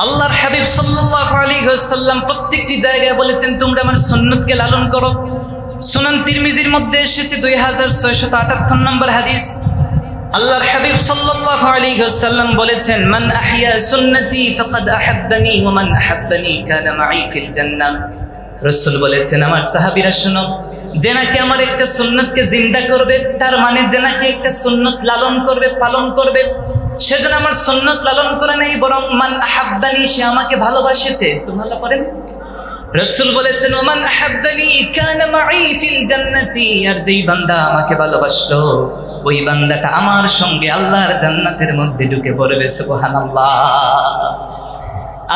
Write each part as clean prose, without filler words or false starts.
আল্লাহর হাবিব সাল্লাল্লাহু আলাইহি ওয়াসাল্লাম প্রত্যেকটি জায়গায় বলেছেন তোমরা আমার সুন্নতকে লালন করো। সুনান তিরমিজির মধ্যে এসেছে 2678 নম্বর হাদিস। আল্লাহর হাবিব সাল্লাল্লাহু আলাইহি ওয়াসাল্লাম বলেছেন মান আহইয়া সুন্নতি ফাকাদ আহাব্বানি ওয়া মান আহাব্বানি কানা মাই ফিল জান্নাহ। রাসূল বলেছেন আমার সাহাবীরা শোনো, যে নাকি আমার একটা সুন্নতকে জিন্দা করবে, তার মানে যে নাকি একটা সুন্নত লালন করবে, পালন করবে, সেজন্য আমার সুন্নত লালন করে নাই, বরং মান আহাব্বানি, সে আমাকে ভালোবাসেছে। সুবহানাল্লাহ পড়েন। রাসূল বলেছেন ওমান আহাব্বানি কানা মাই ফিল জান্নাতি, আর যেই বান্দা আমাকে ভালোবাসলো ওই বান্দাটা আমার সঙ্গে আল্লাহর জান্নাতের মধ্যে ঢুকে পড়বে। সুবহানাল্লাহ।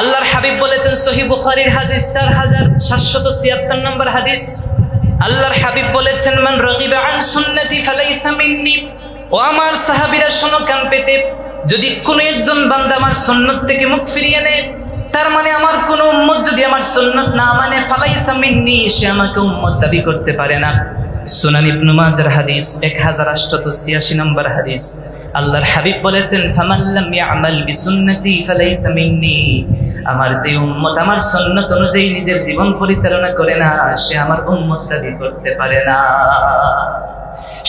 আল্লাহর হাবিব বলেছেন সহিহ বুখারীর হাদিস 4776 নম্বর হাদিস। আল্লাহর হাবিব বলেছেন মান রাগিবা আন সুন্নতি ফালাইসা মিন্নি। ও আমার সাহাবীরা শোনো কান পেতে, যদি কোনো একজন বান্দা আমার সুন্নত থেকে মুখ ফিরিয়ে নেয়, তার মানে আমার কোন উম্মত যদি আমার সুন্নত না মানে ফালাইসা মিন্নি, সে আমাকে উম্মত দাবি করতে পারে না। সুনান ইবনে মাজার হাদিস 1886 নম্বর হাদিস। আল্লাহর হাবিব বলেছেন ফামান লাম ইয়ামাল বিসুন্নতি ফালাইসা মিন্নি, আমার যে উম্মত আমার সুন্নত অনুযায়ী নিজের জীবন পরিচালনা করে না, সে আমার উম্মত দাবি করতে পারে না।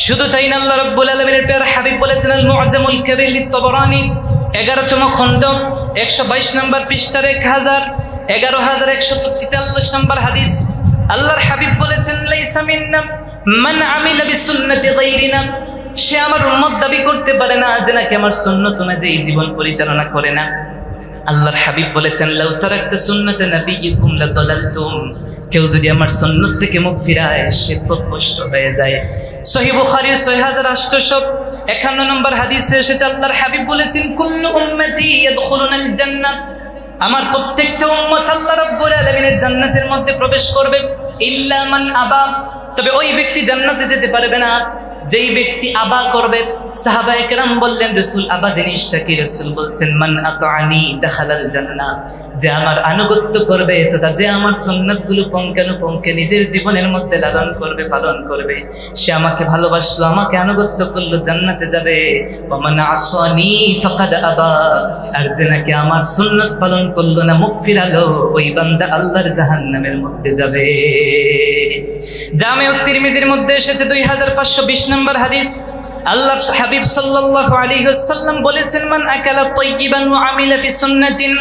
শুধু তাই না, আল্লাহ রাব্বুল আলামিনের প্রিয় হাবিব বলেছেন আল মুআজ্জামুল কাবীর লিত-তাবরানী 11তম খণ্ড 122 নম্বর পৃষ্ঠার 11143 নম্বর হাদিস। আল্লাহর হাবিব বলেছেন লাইসা মিন্না মান আমিলা বিসুন্নতি গায়রিনা, সে আমার উম্মত দাবি করতে পারে না যে নাকি আমার সুন্নত অনুযায়ী জীবন পরিচালনা করে না। আল্লাহর হাবিব বলেছেন লাউ তারাকতা সুন্নাতা নাবিয়্যিকুম লাদালালতুম, কেউ যদি আমার সুন্নত থেকে মুখ ফিরায় সে পথভ্রষ্ট হয়ে যায়। সহিহ বুখারীর 6851 নম্বর হাদিসে এসেছে আল্লাহর হাবিব বলেছেন কুল্লু উম্মতি ইয়াদখুলুনাল জান্নাহ, আমার প্রত্যেকটা উম্মত আল্লাহ রাব্বুল আলামিনের জান্নাতের মধ্যে প্রবেশ করবে, ইল্লা মান আবা, তবে ওই ব্যক্তি জান্নাতে যেতে পারবে না যেই ব্যক্তি আবা করবে। সাহাবায়ে কেরাম বললেন রাসূল আবা জিনিসটা কি? রাসূল বলছেন মান আতাআনি দাখালাল জান্নাহ, যে আমার আনুগত্য করবে তথা যে আমার সুন্নাতগুলো পঙ্কানুপঙ্কে নিজের জীবনের মধ্যে লালন করবে, পালন করবে, সে আমাকে ভালোবাসলো, আমাকে আনুগত্য করলো, জান্নাতে যাবে। ওয়া মান আসানি ফাকাদ আবা, আর যে নাকি আমার সুন্নাত পালন করলো না, মুখ ফিরালো, ওই বান্দা আল্লাহর জাহান্নামের মধ্যে যাবে। জামিউত তিরমিজির মধ্যে এসেছে 2520 নম্বর হাদিস। আল্লাহর হাবিব সাল্লাল্লাহু আলাইহি ওয়াসাল্লাম বলেছেন মান আকালা তাইয়িবান ওয়া আমিলা ফি সুন্নাতিন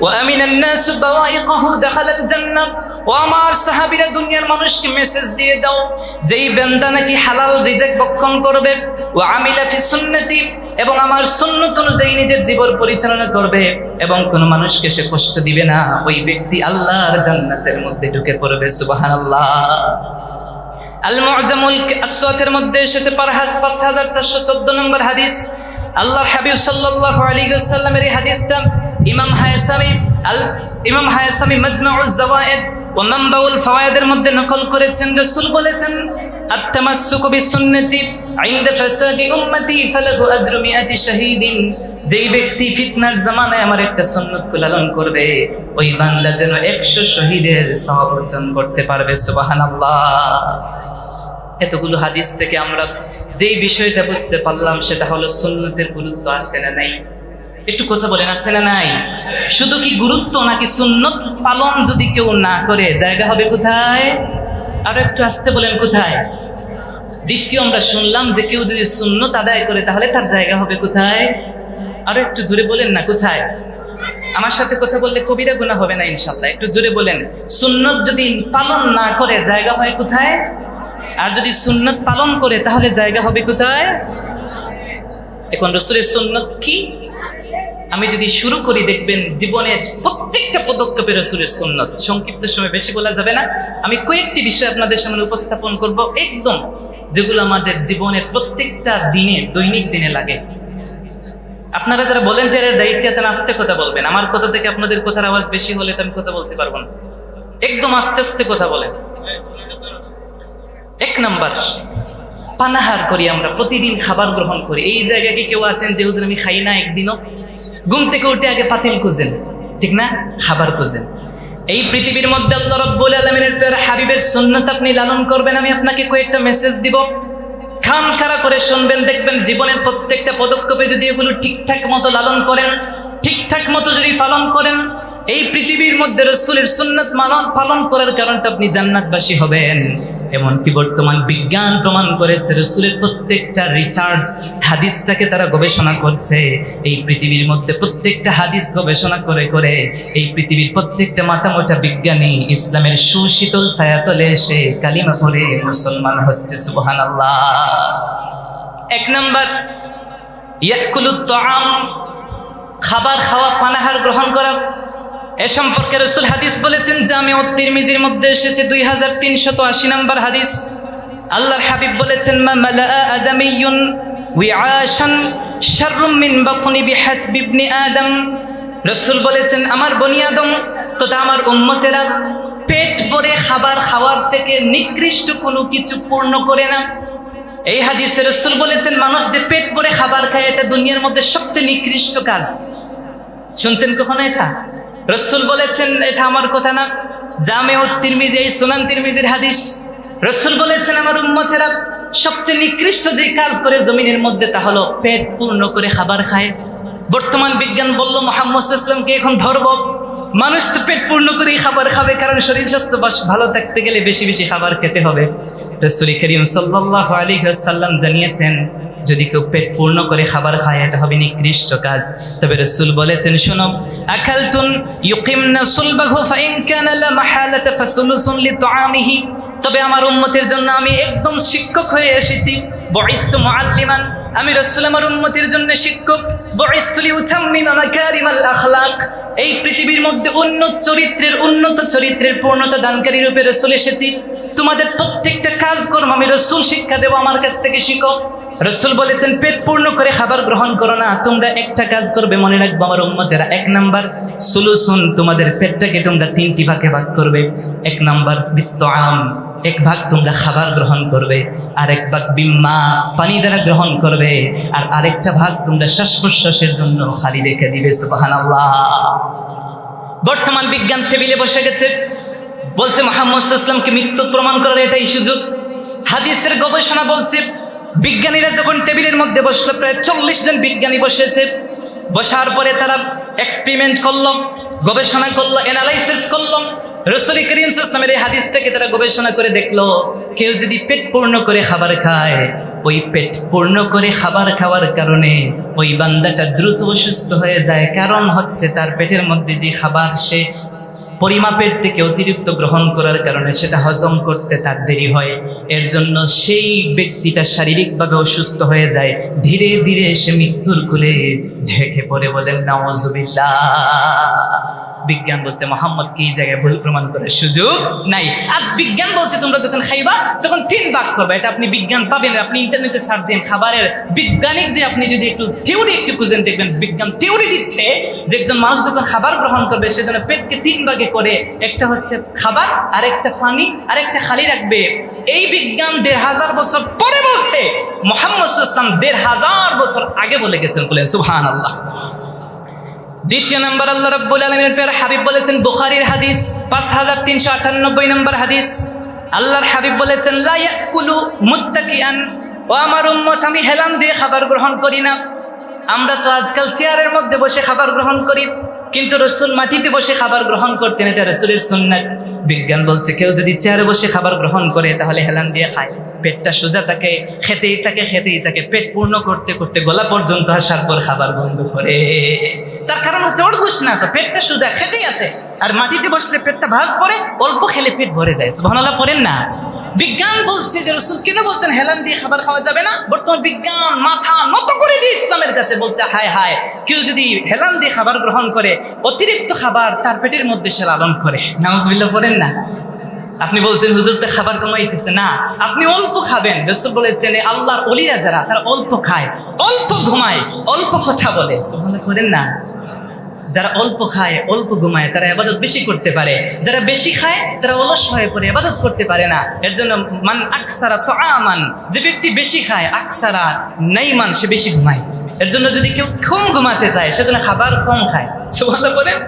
ওয়া আমিনান নাস বাওয়াইকাহু দাখালাল জান্নাহ। ও আমার সাহাবীরা, দুনিয়ার মানুষকে মেসেজ দিয়ে দাও, যেই বান্দা নাকি হালাল রিজিক ভক্ষণ করবে, ওয়া আমিলা ফি সুন্নতি, এবং আমার সুন্নত অনুযায়ী নিজের জীবন পরিচালনা করবে এবং কোন মানুষকে সে কষ্ট দিবে না, ওই ব্যক্তি আল্লাহর জান্নাতের মধ্যে ঢুকে পড়বে। সুবহানাল্লাহ। আল মুআজ্জামুল আসওয়াতের মধ্যে এসেছে 5414 নম্বর হাদিস। আল্লাহর হাবিব সাল্লাল্লাহু আলাইহি ওয়াসাল্লামের এই হাদিসটা ইমাম হায়াসামি মাজমাউজ যাওয়ায়েদ ওয়া মানবাউল ফাওয়ায়েদের মধ্যে নকল করেছেন। রাসূল বলেছেন আত-তামাসসুকু বিসুন্নতি ইনদা ফাসাদি উম্মতি ফালাহু আজরু মিআতি শাহীদিন, যেই ব্যক্তি ফিতনার জামানায় আমার একটা সুন্নতকে লালন করবে, ওই বান্দা যেন 100 শহীদের সওয়াব অর্জন করতে পারবে। সুবহানাল্লাহ। এতগুলো হাদিস থেকে আমরা যেই বিষয়টা বুঝতে পারলাম সেটা হলো সুন্নতের গুরুত্ব আছে না নাই? একটু কথা বলেন, আছে না নাই? শুধু কি গুরুত্ব, নাকি সুন্নত পালন যদি কেউ না করে জায়গা হবে কোথায়? আরো একটু আসতে বলেন, কোথায়? দ্বিতীয় আমরা শুনলাম যে কেউ যদি সুন্নত আদায় করে তাহলে তার জায়গা হবে কোথায়? আরো একটু জোরে বলেন না, কোথায়? আমার সাথে কথা বললে কবিরা গুনাহ হবে না ইনশাআল্লাহ। একটু জোরে বলেন। সুন্নত যদি পালন না করে জায়গা হয় কোথায়? আর যদি সুন্নত পালন করে তাহলে জায়গা হবে কোথায়? এখন রাসূলের সুন্নত কি আমি যদি শুরু করি, দেখবেন জীবনের প্রত্যেকটা পদক্ষেপে রাসূলের সুন্নত। সংক্ষিপ্ত সময় বেশি বলা যাবে না, আমি কয়েকটি বিষয় আপনাদের সামনে উপস্থাপন করব, একদম যেগুলো আমাদের জীবনের প্রত্যেকটা দিনে, দৈনিক দিনে লাগে। আপনারা যারা ভলান্টিয়ারের দায়িত্বে আছেন আস্তে কথা বলবেন, আমার কথা থেকে আপনাদের কথার আওয়াজ বেশি হলে তো আমি কথা বলতে পারবো না, একদম আস্তে আস্তে কথা বলেন। 1 নাম্বার, পানাহার করি আমরা, প্রতিদিন খাবার গ্রহণ করি। এই জায়গায় কি কেউ আছেন যে হুজুর আমি খাই না একদিনও? ঘুম থেকে উঠে আগে পাতিল খুঁজেন, ঠিক না? খাবার খুঁজেন। এই পৃথিবীর মধ্যে আল্লাহ রাব্বুল আলামিনের প্রিয় হাবিবের সুন্নাত আপনি লালন করবেন। আমি আপনাকে কয়েকটা মেসেজ দিব, কান খাড়া করে শুনবেন, দেখবেন জীবনের প্রত্যেকটা পদক্ষেপে যদি এগুলো ঠিকঠাক মতো লালন করেন, ঠিকঠাক মতো যদি পালন করেন, এই পৃথিবীর মধ্যে রাসূলের সুন্নাত পালন করার কারণে আপনি জান্নাতবাসী হবেন। এমনকি বর্তমান বিজ্ঞান প্রমাণ করেছে রাসূলের প্রত্যেকটা রিসার্চ হাদিসটাকে তারা গবেষণা করছে। এই পৃথিবীর মধ্যে প্রত্যেকটা হাদিস গবেষণা করে করে এই পৃথিবীর প্রত্যেকটা মাথামোটা বিজ্ঞানী ইসলামের সুশীতল ছায়াতলে এসে কালিমা পড়ে মুসলমান হচ্ছে। সুবহানাল্লাহ। 1 নাম্বার ইয়াকুলুত তাআম, খাবার খাওয়া, পানাহার গ্রহণ করা। এ সম্পর্কে রাসূল হাদিস বলেছেন, জামিউ তিরমিজির মধ্যে এসেছে 2380 নম্বর হাদিস। আল্লাহর হাবিব বলেছেন, মা মালাআ আদামিয়ুন উইআশান শাররুম মিন বাতনি বিহাসবি ইবনি আদম। রাসূল বলেছেন, আমার বনি আদম তথা আমার উম্মতেরা পেট ভরে খাবার খাওয়ার থেকে নিকৃষ্ট কোনো কিছু পূর্ণ করে না। এই হাদিসে রাসূল বলেছেন, মানুষ যে পেট ভরে খাবার খায় এটা দুনিয়ার মধ্যে সবচেয়ে নিকৃষ্ট কাজ। শুনছেন কখনো এটা? রাসূল বলেছেন, এটা আমার কথা না, জামিউ তিরমিজি, এই সুনান তিরমিজির হাদিস। রাসূল বলেছেন, আমার উম্মতেরা সবচেয়ে নিকৃষ্ট যে কাজ করে জমিনের মধ্যে তা হলো পেট পূর্ণ করে খাবার খায়। বর্তমান বিজ্ঞান বলল মুহাম্মদ সাল্লাল্লাহু আলাইহি ওয়াসাল্লামকে এখন ধরব। মানুষ তো পেট পূর্ণ করেই খাবার খাবে, কারণ শরীর স্বাস্থ্য ভালো থাকতে গেলে বেশি বেশি খাবার খেতে হবে। রাসূল করিম সাল্লাল্লাহু আলাইহি ওয়াসাল্লাম জানিয়েছেন, যদি কেউ পেট পূর্ণ করে খাবার খায় এটা হবে নিকৃষ্ট কাজ। তবে রাসূল বলেছেন, শোনো, আকালতুন ইউকিমনা সুলবাহু ফাইন কানা লা মাহালাতা ফাসুলুসুন লিতাআমিহি। তবে আমার উম্মতের জন্য আমি একদম শিক্ষক হয়ে এসেছি। বুইস্তু মুআল্লিমান, আমি রাসূল আমার উম্মতের জন্য শিক্ষক। বুইস্তু লিউতাম্মিমা মাকারিমাল আখলাক, এই পৃথিবীর মধ্যে উন্নত চরিত্রের পূর্ণতা দানকারী রূপে রাসূল এসেছি। তোমাদের প্রত্যেকটা কাজকর্ম আমি রাসূল শিক্ষা দেব, আমার কাছ থেকে শিখো। রাসূল বলেছেন, পেট পূর্ণ করে খাবার গ্রহণ করো না, তোমরা একটা কাজ করবে, মনে রাখবো আমার উম্মতেরা। 1 নাম্বার সুলুসুন, তোমাদের পেটটাকে তোমরা 3টি ভাগে ভাগ করবে। 1 নাম্বার বিত্তাম, 1 ভাগ তোমরা খাবার গ্রহণ করবে, আর 1 ভাগ বিম্মা, পানি দ্বারা গ্রহণ করবে, আর আরেকটা ভাগ তোমরা শ্বাস প্রশ্বাসের জন্য খালি রেখে দিবে। সুবহানাল্লাহ। বর্তমান বিজ্ঞান টেবিলে বসে গেছে, বলছে মুহাম্মদ সাল্লাল্লাহু আলাইহি ওয়াসাল্লামকে মৃত্যু প্রমাণ করার এটাই সুযোগ। হাদিসের গবেষণা বলছে, বিজ্ঞানীরা যখন টেবিলের মধ্যে বসলো, প্রায় 40 জন বিজ্ঞানী বসেছে। বসার পরে তারা এক্সপেরিমেন্ট করলো, গবেষণা করলো, অ্যানালাইসিস করলো। রাসূল করিম সাল্লাল্লাহু আলাইহি ওয়াসাল্লামের এই হাদিসটাকে তারা গবেষণা করে দেখলো, কেউ যদি পেট পূর্ণ করে খাবার খায়, ওই পেট পূর্ণ করে খাবার খাওয়ার কারণে ওই বান্দাটা দ্রুত অসুস্থ হয়ে যায়। কারণ হচ্ছে তার পেটের মধ্যে যে খাবার সে পরিমাপের থেকে অতিরিক্ত গ্রহণ করার কারণে সেটা হজম করতে তার দেরি হয়। এর জন্য সেই ব্যক্তিটা শারীরিকভাবে অসুস্থ হয়ে যায়, ধীরে ধীরে সে মৃত্যুর কোলে ঢেকে পড়ে। বলেন নাউযুবিল্লাহ। বিজ্ঞান বলছে মুহাম্মদ কি জায়গায় ভুল প্রমাণ করার সুযোগ নাই। আজ বিজ্ঞান বলছে তোমরা যখন খাইবা তখন 3 ভাগ করবে। এটা আপনি বিজ্ঞান পাবেন, আপনি ইন্টারনেটে সার্চ দিন খাবারের বিজ্ঞানিক যে আপনি যদি একটু থিওরি একটু খুঁজেন দেখবেন বিজ্ঞান থিওরি দিচ্ছে যে একজন মানুষ যখন খাবার গ্রহণ করবে সেজন্য পেটকে 3 ভাগে করে, একটা হচ্ছে খাবার, আরেকটা পানি, আরেকটা খালি রাখবে। এই বিজ্ঞান 1500 বছর পরে বলছে, মুহাম্মদ সাল্লাল্লাহু আলাইহি ওয়াসাল্লাম 1500 বছর আগে বলে গেছেন। বলেন সুবহানাল্লাহ। 2 নাম্বার আল্লাহ রাব্বুল আলামিনের প্রিয় হাবিব বলেছেন, বুখারীর হাদিস 5398 নম্বর হাদিস। আল্লাহর হাবিব বলেছেন, লা ইয়াকুলু মুত্তাকিআন, ও আমার উম্মত আমি হেলান দিয়ে খাবার গ্রহণ করি না। আমরা তো আজকাল চেয়ারের মধ্যে বসে খাবার গ্রহণ করি, কিন্তু রাসূল মাটিতে বসে খাবার গ্রহণ করতেন, এটা রাসূলের সুন্নাত। বিজ্ঞান বলছে কেউ যদি চেয়ারে বসে খাবার গ্রহণ করে তাহলে হেলান দিয়ে খায়, পেটটা সোজা থাকে, খেতেই থাকে, পেট পূর্ণ করতে করতে গলা পর্যন্ত আসার পর খাবার বন্ধ করে। তার কারণ হচ্ছে ওর দোষ না, তো পেটটা সোজা খেতেই আছে। আর মাটিতে বসলে পেটটা ভাঁজ পড়ে, অল্প খেলে পেট ভরে যায়। সুবহানাল্লাহ পড়েন না। বিজ্ঞান বলছে যে রাসূল কেন বলছেন হেলান দিয়ে খাবার খাওয়া যাবে না? বর্তমান বিজ্ঞান মাথা নত করে দিয়ে ইসলামের কাছে বলছে, হায় হায়, কেউ যদি হেলান দিয়ে খাবার গ্রহণ করে অতিরিক্ত খাবার তার পেটের মধ্যে সে লালন করে। নাউযুবিল্লাহ পড়েন না। আপনি বলছেন হুজুর তো খাবার কমাইতেছে না, আপনি অল্প খাবেন। রাসূল বলেছেন আল্লাহর ওলিরা যারা তারা অল্প খায়, অল্প ঘুমায়, অল্প কথা বলে। সুবহানাল্লাহ করেন না। যারা অল্প খায়, অল্প ঘুমায়, তারা ইবাদত বেশি করতে পারে। যারা বেশি খায় তারা অলস হয়ে পড়ে, ইবাদত করতে পারে না। এর জন্য মান আকসারা তাআমান, যে ব্যক্তি বেশি খায়, আকসারা নাইমান, সে বেশি ঘুমায়। এর জন্য যদি কেউ কম ঘুমাতে চায় সেজন্য খাবার কম খায়। সুবহানাল্লাহ বলেন।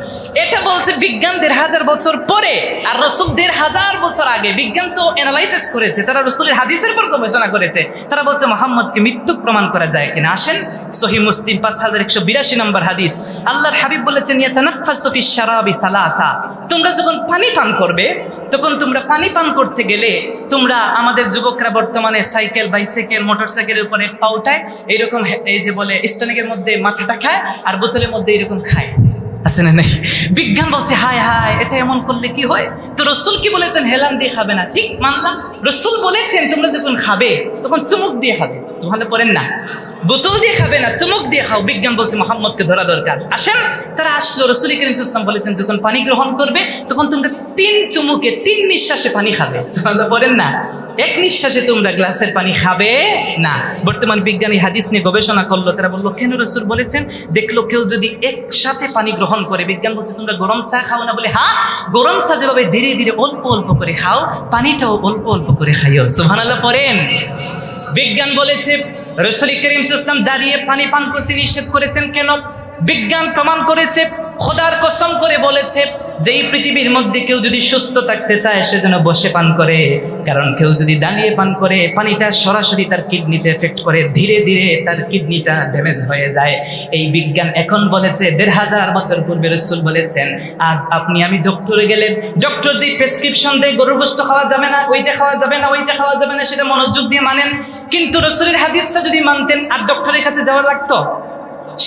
এটা বলছে বিজ্ঞান ১,৫০০ বছর পরে, আর রাসূল ১,৫০০ বছর আগে। বিজ্ঞান তো অ্যানালাইসিস করেছে, তারা রাসূলের হাদিসের পর গবেষণা করেছে। তারা বলছে মুহাম্মদকে মৃত্যু প্রমাণ করা যায় কিনা। আসেন সহিহ মুসলিম ৫,১৮২ নম্বর হাদিস। আল্লাহর হাবিব বলেছেন ইয়াতানাফাসু ফিশ শারাবি সালাসা, তোমরা যখন পানি পান করবে তখন তোমরা পানি পান করতে গেলে তোমরা, আমাদের যুবকরা বর্তমানে সাইকেল, বাইসাইকেল, মোটরসাইকেলের উপরে পা উঠায়, এইরকম এই যে বলে স্ট্যান্ডের মধ্যে মাথাটা খায় আর বোতলের মধ্যে এরকম খায়, আছে না নাই? বিজ্ঞান বলছে হায় হায়, এটা এমন করলে কি হয়? তো রাসূল কি বলেছেন? হেলান দিয়ে খাবে না, ঠিক মানলাম। রাসূল বলেছেন তোমরা যখন খাবে তখন চুমুক দিয়ে খাবে। সুবহানাল্লাহ পড়েন না, বোতল দিয়ে খাবে না, চুমুক দিয়ে খাও। বিজ্ঞান বলছে মুহাম্মদকে ধরা দরকার। আসেন, তারা আসলো। রাসূল কারীম সাল্লাল্লাহু আলাইহি ওয়াসাল্লাম বলেছেন যখন পানি গ্রহণ করবে তখন তোমরা ৩ চুমুকে ৩ নিঃশ্বাসে পানি খাবে। সুবহানাল্লাহ পড়েন না, এক নিঃশ্বাসে তোমরা গ্লাসের পানি খাবে না। বর্তমান বিজ্ঞানী হাদিস নিয়ে গবেষণা করলো, তারা বললো কেন রাসূল বলেছেন? দেখলো কেউ যদি একসাথে পানি গ্রহণ করে, বিজ্ঞান বলছে তোমরা গরম চা খাও না? বলে হ্যাঁ, গরম চা যেভাবে ধীরে ধীরে অল্প অল্প করে খাও, পানিটাও অল্প অল্প করে খাইও। সুবহানাল্লাহ পড়েন। বিজ্ঞান বলেছে রাসূল কারীম সাল্লাল্লাহু আলাইহি ওয়াসাল্লাম দাঁড়িয়ে পানি পান করতে নিষেধ করেছেন কেন? বিজ্ঞান প্রমাণ করেছে, খোদার কসম করে বলেছে যে এই পৃথিবীর মধ্যে কেউ যদি সুস্থ থাকতে চায় সেজন্য বসে পান করে, কারণ কেউ যদি দাঁড়িয়ে পান করে পানিটা সরাসরি তার কিডনিতে এফেক্ট করে, ধীরে ধীরে তার কিডনিটা ড্যামেজ হয়ে যায়। এই বিজ্ঞান এখন বলেছে ১,৫০০ বছর পূর্বে রাসূল বলেছেন। আজ আপনি আমি ডক্টরে গেলে ডক্টর যে প্রেসক্রিপশন দেয় গরুর গোশত খাওয়া যাবে না, ওইটা খাওয়া যাবে না, ওইটা খাওয়া যাবে না, সেটা মনোযোগ দিয়ে মানেন। কিন্তু রাসূলের হাদিসটা যদি মানতেন আর ডক্টরের কাছে যাওয়া লাগতো?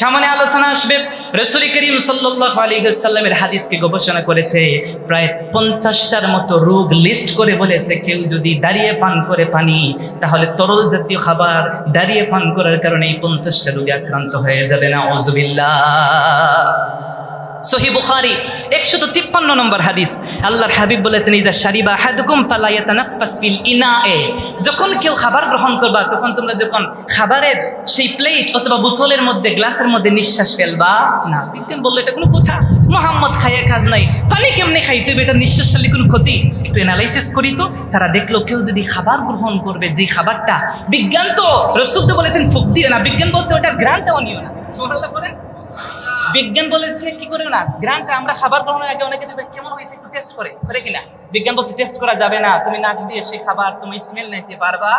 সামনে আলোচনা আসবে। রাসূল কারীম সাল্লাল্লাহু আলাইহি ওয়াসাল্লামের হাদিসকে গবেষণা করেছে, প্রায় ৫০টার মতো রোগ লিস্ট করে বলেছে কেউ যদি দাঁড়িয়ে পান করে পানি, তাহলে তরল জাতীয় খাবার দাঁড়িয়ে পান করার কারণে এই ৫০টা রোগে আক্রান্ত হয়ে যাবে না। আউযুবিল্লাহ। সহিহ বুখারী ১৫৩ নম্বর হাদিস। আল্লাহর হাবিব বলেছেন ইযা শারিবা আহাদুকুম ফালা ইয়াতানাফাস ফিল ইনাএ, যখন কেউ খাবার গ্রহণ করবা তখন তোমরা যখন খাবারের সেই প্লেট অথবা বোতলের মধ্যে, গ্লাসের মধ্যে নিঃশ্বাস ফেলবা না। বিজ্ঞান বললো এটা কোনো কথা, মুহাম্মদ খাইয়া কাজ নাই, পানি কেমনে খাইতে হবে, এটা নিঃশ্বাস ফেললে কোনো ক্ষতি? একটু অ্যানালাইসিস করি তো। তারা দেখলো কেউ যদি খাবার গ্রহণ করবে, যে খাবারটা, বিজ্ঞান তো রাসূল তো বলেছেন ফুক দিও না, বিজ্ঞান বলছে ওটার গ্রান্টটাও নিও না। সুবহানাল্লাহ বলেন। বিজ্ঞান বলেছে কি করে না, গ্রান্টটা আমরা খাবার গ্রহণের আগে অনেকে দেখবে কেমন হয়েছে একটু টেস্ট করে কিনা। বিজ্ঞান বলছে টেস্ট করা যাবে না, তুমি নাক দিয়ে সেই খাবার তুমি স্মেল নিতে পারবা।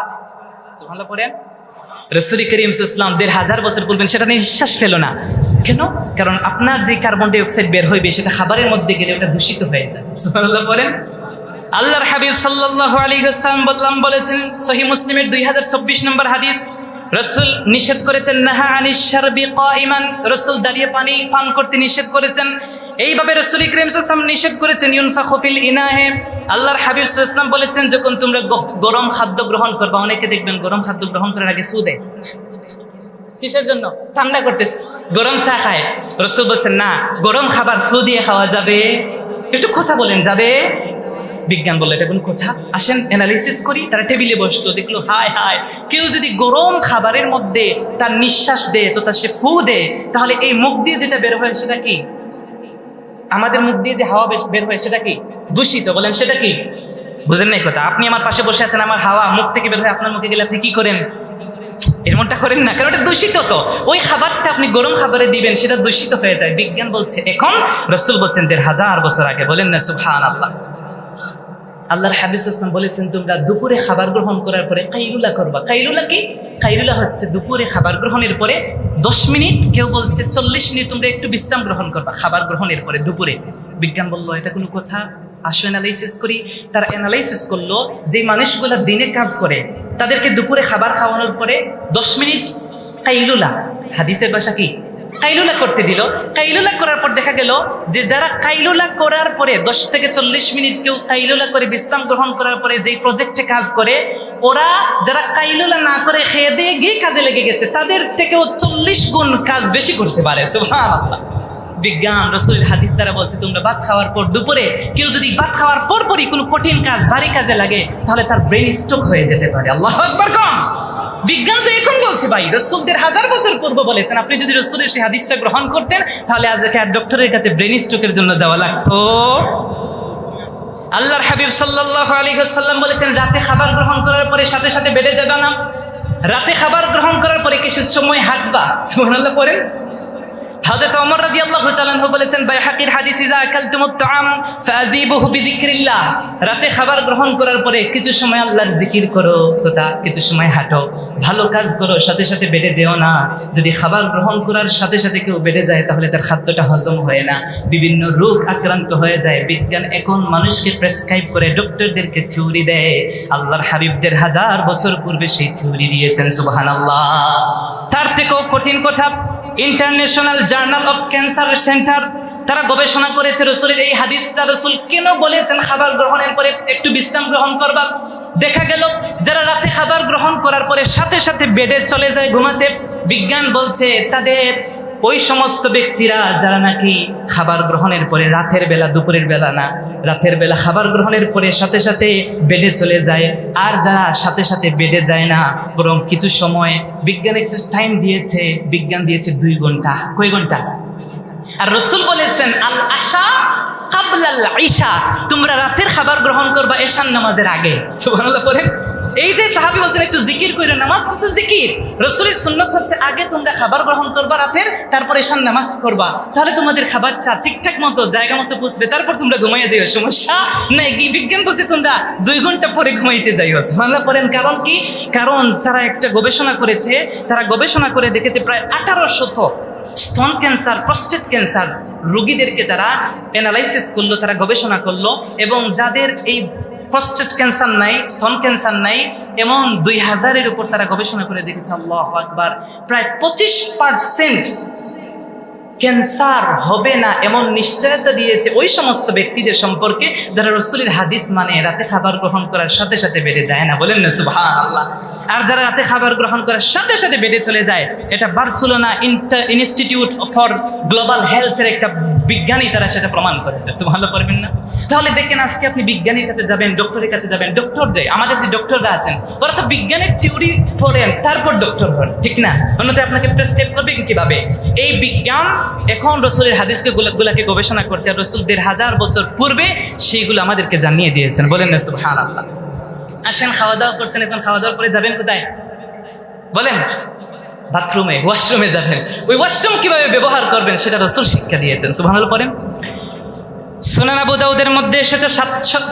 সুবহানাল্লাহ পড়েন। রাসূল কারীম সাল্লাল্লাহু আলাইহি ওয়াসাল্লাম ১,৫০০ বছর বলবেন সেটা নিঃশ্বাস ফেলো না। কেন? কারণ আপনার যে কার্বন ডাই অক্সাইড বের হইবে সেটা খাবারের মধ্যে গেলে ওটা দূষিত হয়ে যায়। সুবহানাল্লাহ পড়েন। আল্লাহর হাবিব সাল্লাল্লাহু আলাইহি ওয়াসাল্লাম বলেছেন সহিহ মুসলিমের ২০২৪ নম্বর হাদিস, রাসূল নিষেধ করেছেন নাহা আনিশ শারবি কাইমান, রাসূল দাঁড়িয়ে পানি পান করতে নিষেধ করেছেন। এইভাবে রাসূল কারীম সাল্লাল্লাহু আলাইহি ওয়াসাল্লাম নিষেধ করেছেন ইউনফাখু ফিল ইনাহে। আল্লাহর হাবিব সাল্লাল্লাহু আলাইহি ওয়াসাল্লাম বলেছেন যখন তোমরা গরম খাদ্য গ্রহণ করবা, অনেকে দেখবেন গরম খাদ্য গ্রহণ করার আগে ফু দেয়। কিসের জন্য? ঠান্ডা করতেছে, গরম চা খায়। রাসূল বলছেন না, গরম খাবার ফু দিয়ে খাওয়া যাবে। একটু কথা বলেন, যাবে? বিজ্ঞান বললো এটা কোন কথা? আসেন অ্যানালিসিস করি। তারা টেবিলে বসলো, দেখলো হায় হায়, কেউ যদি গরম খাবারের মধ্যে তার নিঃশ্বাস দেয় তো তার সে ফু দেয়, তাহলে এই মুখ দিয়ে যেটা বের হয় সেটা কি? আমাদের মুখ দিয়ে যে হাওয়া বের হয় সেটা কি? দূষিত। বলেন সেটা কি? বুঝেন নাই কথা? আপনি আমার পাশে বসে আছেন, আমার হাওয়া মুখ থেকে বের হয় আপনার মুখে গেলে আপনি কি করেন? এমনটা করেন না, কারণ এটা দূষিত। তো ওই খাবারটা আপনি গরম খাবারে দিবেন, সেটা দূষিত হয়ে যায়। বিজ্ঞান বলছে এখন, রাসূল বলছেন ১,৫০০ বছর আগে। বলেন না সুবহানাল্লাহ। আল্লাহর হাবিব সাল্লাল্লাহু আলাইহি ওয়াসাল্লাম বলেছেন তোমরা দুপুরে খাবার গ্রহণ করার পরে কাইলুলা করবা। কাইলুলা কি? কাইলুলা হচ্ছে দুপুরে খাবার গ্রহণের পরে 10 মিনিট, কেউ বলছে 40 মিনিট তোমরা একটু বিশ্রাম গ্রহণ করবা খাবার গ্রহণের পরে দুপুরে। বিজ্ঞান বললো এটা কোনো কথা? আসো অ্যানালাইসিস করি। তারা অ্যানালাইসিস করলো যে মানুষগুলো দিনে কাজ করে তাদেরকে দুপুরে খাবার খাওয়ানোর পরে 10 মিনিট কাইলুলা, হাদিসের ভাষা কি? কাইলুলা করতে দিল। কাইলুলা করার পর দেখা গেল যে যারা কাইলুলা করার পরে 10 থেকে 40 মিনিট কেউ কাইলুলা করে বিশ্রাম গ্রহণ করার পরে যেই প্রজেক্টে কাজ করে, ওরা যারা কাইলুলা না করে খেয়ে দিয়ে গিয়ে কাজে লেগে গেছে তাদের থেকেও 40 গুণ কাজ বেশি করতে পারে। সুবহানাল্লাহ। বিজ্ঞান রাসূলের হাদিস দ্বারা বলছে তোমরা ভাত খাওয়ার পর দুপুরে কেউ যদি ভাত খাওয়ার পরপরই কোনো কঠিন কাজ, ভারী কাজে লাগে, তাহলে তার ব্রেন স্ট্রোক হয়ে যেতে পারে। আল্লাহু আকবার। কম বিজ্ঞান তো এখন বলছে ভাই, রাসূল ১,৫০০ বছর পূর্বে বলেছেন। আপনি যদি রাসূলের সেই হাদিসটা গ্রহণ করতেন তাহলে আজকে আর ডক্টরের কাছে ব্রেন স্ট্রোকের জন্য যাওয়া লাগতো। আল্লাহর হাবিব সাল্লাল্লাহু আলাইহি ওয়াসাল্লাম বলেছেন রাতে খাবার গ্রহণ করার পরে সাথে সাথে বেডে যাবে না। রাতে খাবার গ্রহণ করার পরে কিছু সময় হাঁটবা, সুবহানাল্লাহ পড়েন। হযরত ওমর রাদিয়াল্লাহু তাআলা আনহু বলেছেন, বাইহাকির হাদিস, ইযা আকালতুমুত তাআম ফাআযিবুহু বিযিকরিল্লাহ, রাতে খাবার গ্রহণ করার পরে কিছু সময় আল্লাহর জিকির করো, তথা কিছু সময় হাঁটো, ভালো কাজ করো, সাথে সাথে বেডে যেও না। যদি খাবার গ্রহণ করার সাথে সাথে কেউ বেডে যায় তাহলে তার খাদ্যটা হজম হয় না, বিভিন্ন রোগ আক্রান্ত হয়ে যায়। বিজ্ঞান এখন মানুষকে প্রেসক্রাইব করে, ডক্টরদেরকে থিওরি দেয়। আল্লাহর হাবিবদের 1000 বছর পূর্বে সেই থিওরি দিয়েছেন, সুবহানাল্লাহ। তার থেকেও কঠিন কথা, international journal of cancer centre তারা গবেষণা করেছে রসুলের এই হাদিসটা রসুল কেন বলেছেন খাবার গ্রহণের পরে একটু বিশ্রাম গ্রহণ করবা। দেখা গেল যারা রাতে খাবার গ্রহণ করার পরে সাথে সাথে বেডে চলে যায় ঘুমাতে, বিজ্ঞান বলছে তাদের ওই সমস্ত ব্যক্তিরা যারা নাকি খাবার গ্রহণের পরে রাতের বেলা, দুপুরের বেলা না, রাতের বেলা খাবার গ্রহণের পরে সাথে সাথে বেডে চলে যায়, আর যারা সাথে সাথে বেডে যায় না বরং কিছু সময়, বিজ্ঞান একটা টাইম দিয়েছে, বিজ্ঞান দিয়েছে 2 ঘন্টা। কয় ঘন্টা? আর রাসূল বলেছেন আল আশা কাবলাল ইশা, তোমরা রাতের খাবার গ্রহণ করবা এশার নামাজের আগে। সুবহানাল্লাহ পড়েন। এই যে সাহাবী বলছেন একটু জিকির কইরো, নামাজটা তো জিকির। রাসূলের সুন্নাত হচ্ছে আগে তোমরা খাবার গ্রহণ করবা রাতের, তারপর এশার নামাজ করবা, তাহলে তোমাদের খাবারটা ঠিকঠাক মতো জায়গা মতো পৌঁছবে, তারপর তোমরা ঘুমাইয়া যাইও, সমস্যা নাই। কি বিজ্ঞান বলছে তোমরা 2 ঘন্টা পরে ঘুমাইতে যাইও। সুবহানাল্লাহ পড়েন। কারণ কি? কারণ তারা একটা গবেষণা করেছে, তারা গবেষণা করে দেখেছে প্রায় 1800 স্তন ক্যান্সার, প্রস্টেট ক্যান্সার রোগীদেরকে তারা অ্যানালাইসিস করলো, তারা গবেষণা করলো, এবং যাদের এই প্রস্টেট ক্যান্সার নাই, স্তন ক্যান্সার নাই, এমন 2000-এর উপর তারা গবেষণা করে দেখেছে, আল্লাহু আকবার, প্রায় 25% ক্যান্সার হবে না এমন নিশ্চয়তা দিয়েছে ওই সমস্ত ব্যক্তিদের সম্পর্কে যারা রাসূলের হাদিস মানে, রাতে খাবার গ্রহণ করার সাথে সাথে বেড়ে যায় না। বলেন না সুবহানাল্লাহ। আর যারা রাতে খাবার গ্রহণ করার সাথে সাথে বেডে চলে যায়, এটা বার্সেলোনা ইনস্টিটিউট ফর গ্লোবাল হেলথের একটা বিজ্ঞানী তারা সেটা প্রমাণ করেছে। সুবহানাল্লাহ পড়বেন না? তাহলে দেখেন আজকে আপনি বিজ্ঞানীর কাছে যাবেন, ডক্টরের কাছে যাবেন, ডক্টর যায়, আমাদের যে ডক্টররা আছেন ওরা তো বিজ্ঞানের থিওরি পড়েন তারপর ডক্টর হন, ঠিক না? অন্যথায় আপনাকে প্রেসক্রাইব করবেন কিভাবে? এই বিজ্ঞান এখন রসুলের হাদিসকে গুলাকে গবেষণা করছে, আর রসুল 1500 বছর পূর্বে সেইগুলো আমাদেরকে জানিয়ে দিয়েছেন। বলেন না সুবহানাল্লাহ। আসেন, খাওয়া দাওয়া করছেন, এখন খাওয়া দাওয়ার পরে যাবেন কোথায়? বলেন। বাথরুমে, ওয়াশরুমে যাবেন। ওই ওয়াশরুম কিভাবে ব্যবহার করবেন সেটা রাসূল শিক্ষা দিয়েছেন। সুবহানাল্লাহ পড়েন। সুনান আবু দাউদের মধ্যে এসেছে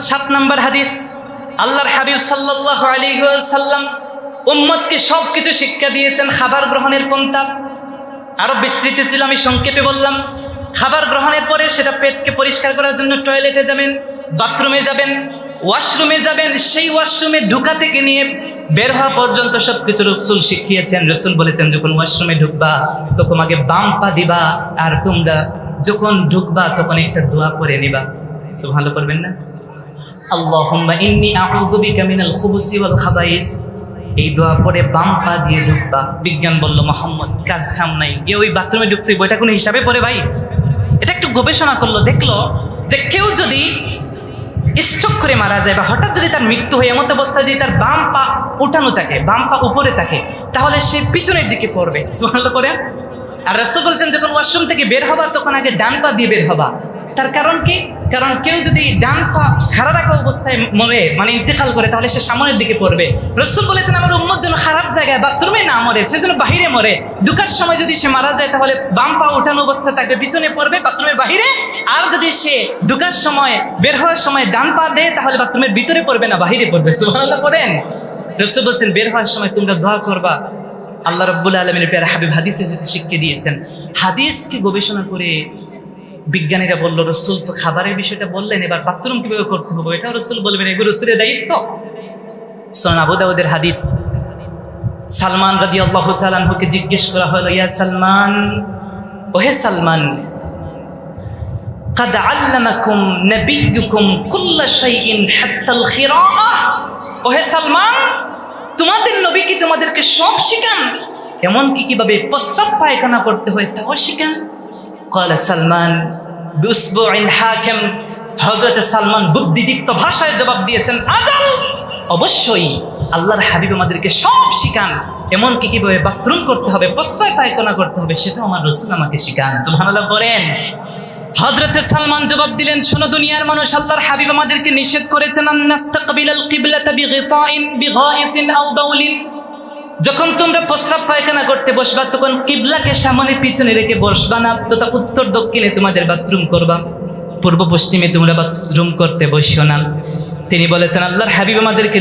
7 নম্বর হাদিস, আল্লাহর হাবিব সাল্লাল্লাহু আলাইহি ওয়াসাল্লাম উম্মতকে সবকিছু শিক্ষা দিয়েছেন। খাবার গ্রহণের পন্থা আরো বিস্তৃত ছিল, আমি সংক্ষেপে বললাম। খাবার গ্রহণের পরে সেটা পেটকে পরিষ্কার করার জন্য টয়লেটে যাবেন, বাথরুমে যাবেন, ওয়াশরুমে যাবেন। সেই ওয়াশরুমে ঢুকা থেকে নিয়ে বের হওয়া পর্যন্ত সবকিছু রাসূল শিখিয়েছেন। রাসূল বলেছেন যখন ওয়াশরুমে ঢুকবা তখন আগে বাম পা দিবা, আর তোমরা যখন ঢুকবা তখন একটা দোয়া পড়ে নিবা। সুবহানাল্লাহ পড়বেন না? আল্লাহুম্মা ইন্নী আউযু বিকা মিনাল খুবুসি ওয়াল খাবাইস। এই দোয়া পড়ে বাম পা দিয়ে ঢুকবা। বিজ্ঞান বলল মোহাম্মদ কাজ কাম নাই, গিয়ে ওই বাথরুমে ঢুকতে হইব, এটা কোনো হিসাবে পড়ে ভাই? এটা একটু গবেষণা করলো, দেখলো যে কেউ যদি স্ট্রোক করে মারা যায় বা হঠাৎ যদি তার মৃত্যু হয়, এমন অবস্থায় যদি তার বাম পা উঠানো থাকে, বাম পা উপরে থাকে, তাহলে সে পিছনের দিকে পড়বে। সুবহানাল্লাহ পড়েন। আর রাসূল বলছেন যখন ওয়াশরুম থেকে বের হবা তখন আগে ডান পা দিয়ে বের হবা। তার কারণ কি? কারণ কেউ যদি ডান পা খাড়া রাখা অবস্থায় মরে, মানে ইন্তেকাল করে, তাহলে সে সামনের দিকে পড়বে। রাসূল বলেছেন আমার উম্মত যেন খারাপ জায়গায় বাথরুমে না মরে, সে যেন বাহিরে মরে। ঢুকার সময় যদি সে মারা যায় তাহলে বাম পা উঠানো অবস্থায় থাকবে, পিছনে পড়বে বাথরুমের বাহিরে। আর যদি সে ঢুকার সময়, বের হওয়ার সময় ডান পা দেয় তাহলে বাথরুমের ভিতরে পড়বে না, বাহিরে পড়বে। সুবহানাল্লাহ পড়েন। রাসূল বলছেন বের হওয়ার সময় তোমরা দোয়া করবা। আল্লাহ রাব্বুল আলামিনের প্যারা হাবিব হাদিসে যেটা শিখিয়ে দিয়েছেন, হাদিসকে গবেষণা করে বিজ্ঞানীরা বলল রাসূল তো খাবারের বিষয়টা বললেন, এবার বাথরুম কিভাবে করতে হবে এটাও রাসূল বলবেন, এগুলো রাসূলের দায়িত্ব। সুনান আবু দাউদের হাদিস, সালমান রাদিয়াল্লাহু তাআলা আনহুকে জিজ্ঞেস করা হলো, ইয়া সালমান, ওহে সালমান, قد علمكم نبيكم كل شيء حتى الخراءة। ওহে সালমান, তোমাদের নবী কি তোমাদেরকে সব শিখান, এমনকি কিভাবে প্রস্রাব পায়খানা করতে হয় তাও শিখান? قال সালমান বিউসবুইন হাকিম। হযরত সালমান বুদ্ধিদীপ্ত ভাষায় জবাব দিয়েছেন, আজাল, অবশ্যই আল্লাহর হাবিব আমাদেরকে সব শিখান, এমনকি কিভাবে বাথরুম করতে হবে, প্রস্রাব পায়খানা করতে হবে সেটাও আমার রাসূল আমাকে শিখান। সুবহানাল্লাহ পড়েন। হযরত সালমান জবাব দিলেন, শোনো দুনিয়ার মানুষ, আল্লাহর হাবিব আমাদেরকে নিষেধ করেছেন আন নাস্তাকবিলাল কিবলাতা বিগিতাইন বিগাইতিন আও বাউলিন, যখন তোমরা প্রস্রাব পায়খানা করতে বসবা তখন কিবলাকে সামনে পিছনে রেখে বসবা না, তথা উত্তর দক্ষিণে তোমাদের বাথরুম করবা, পূর্ব পশ্চিমে তোমরা বাথরুম করতে বসিও না। তিনি বলেছেন, আল্লাহর হাবিব আমাদেরকে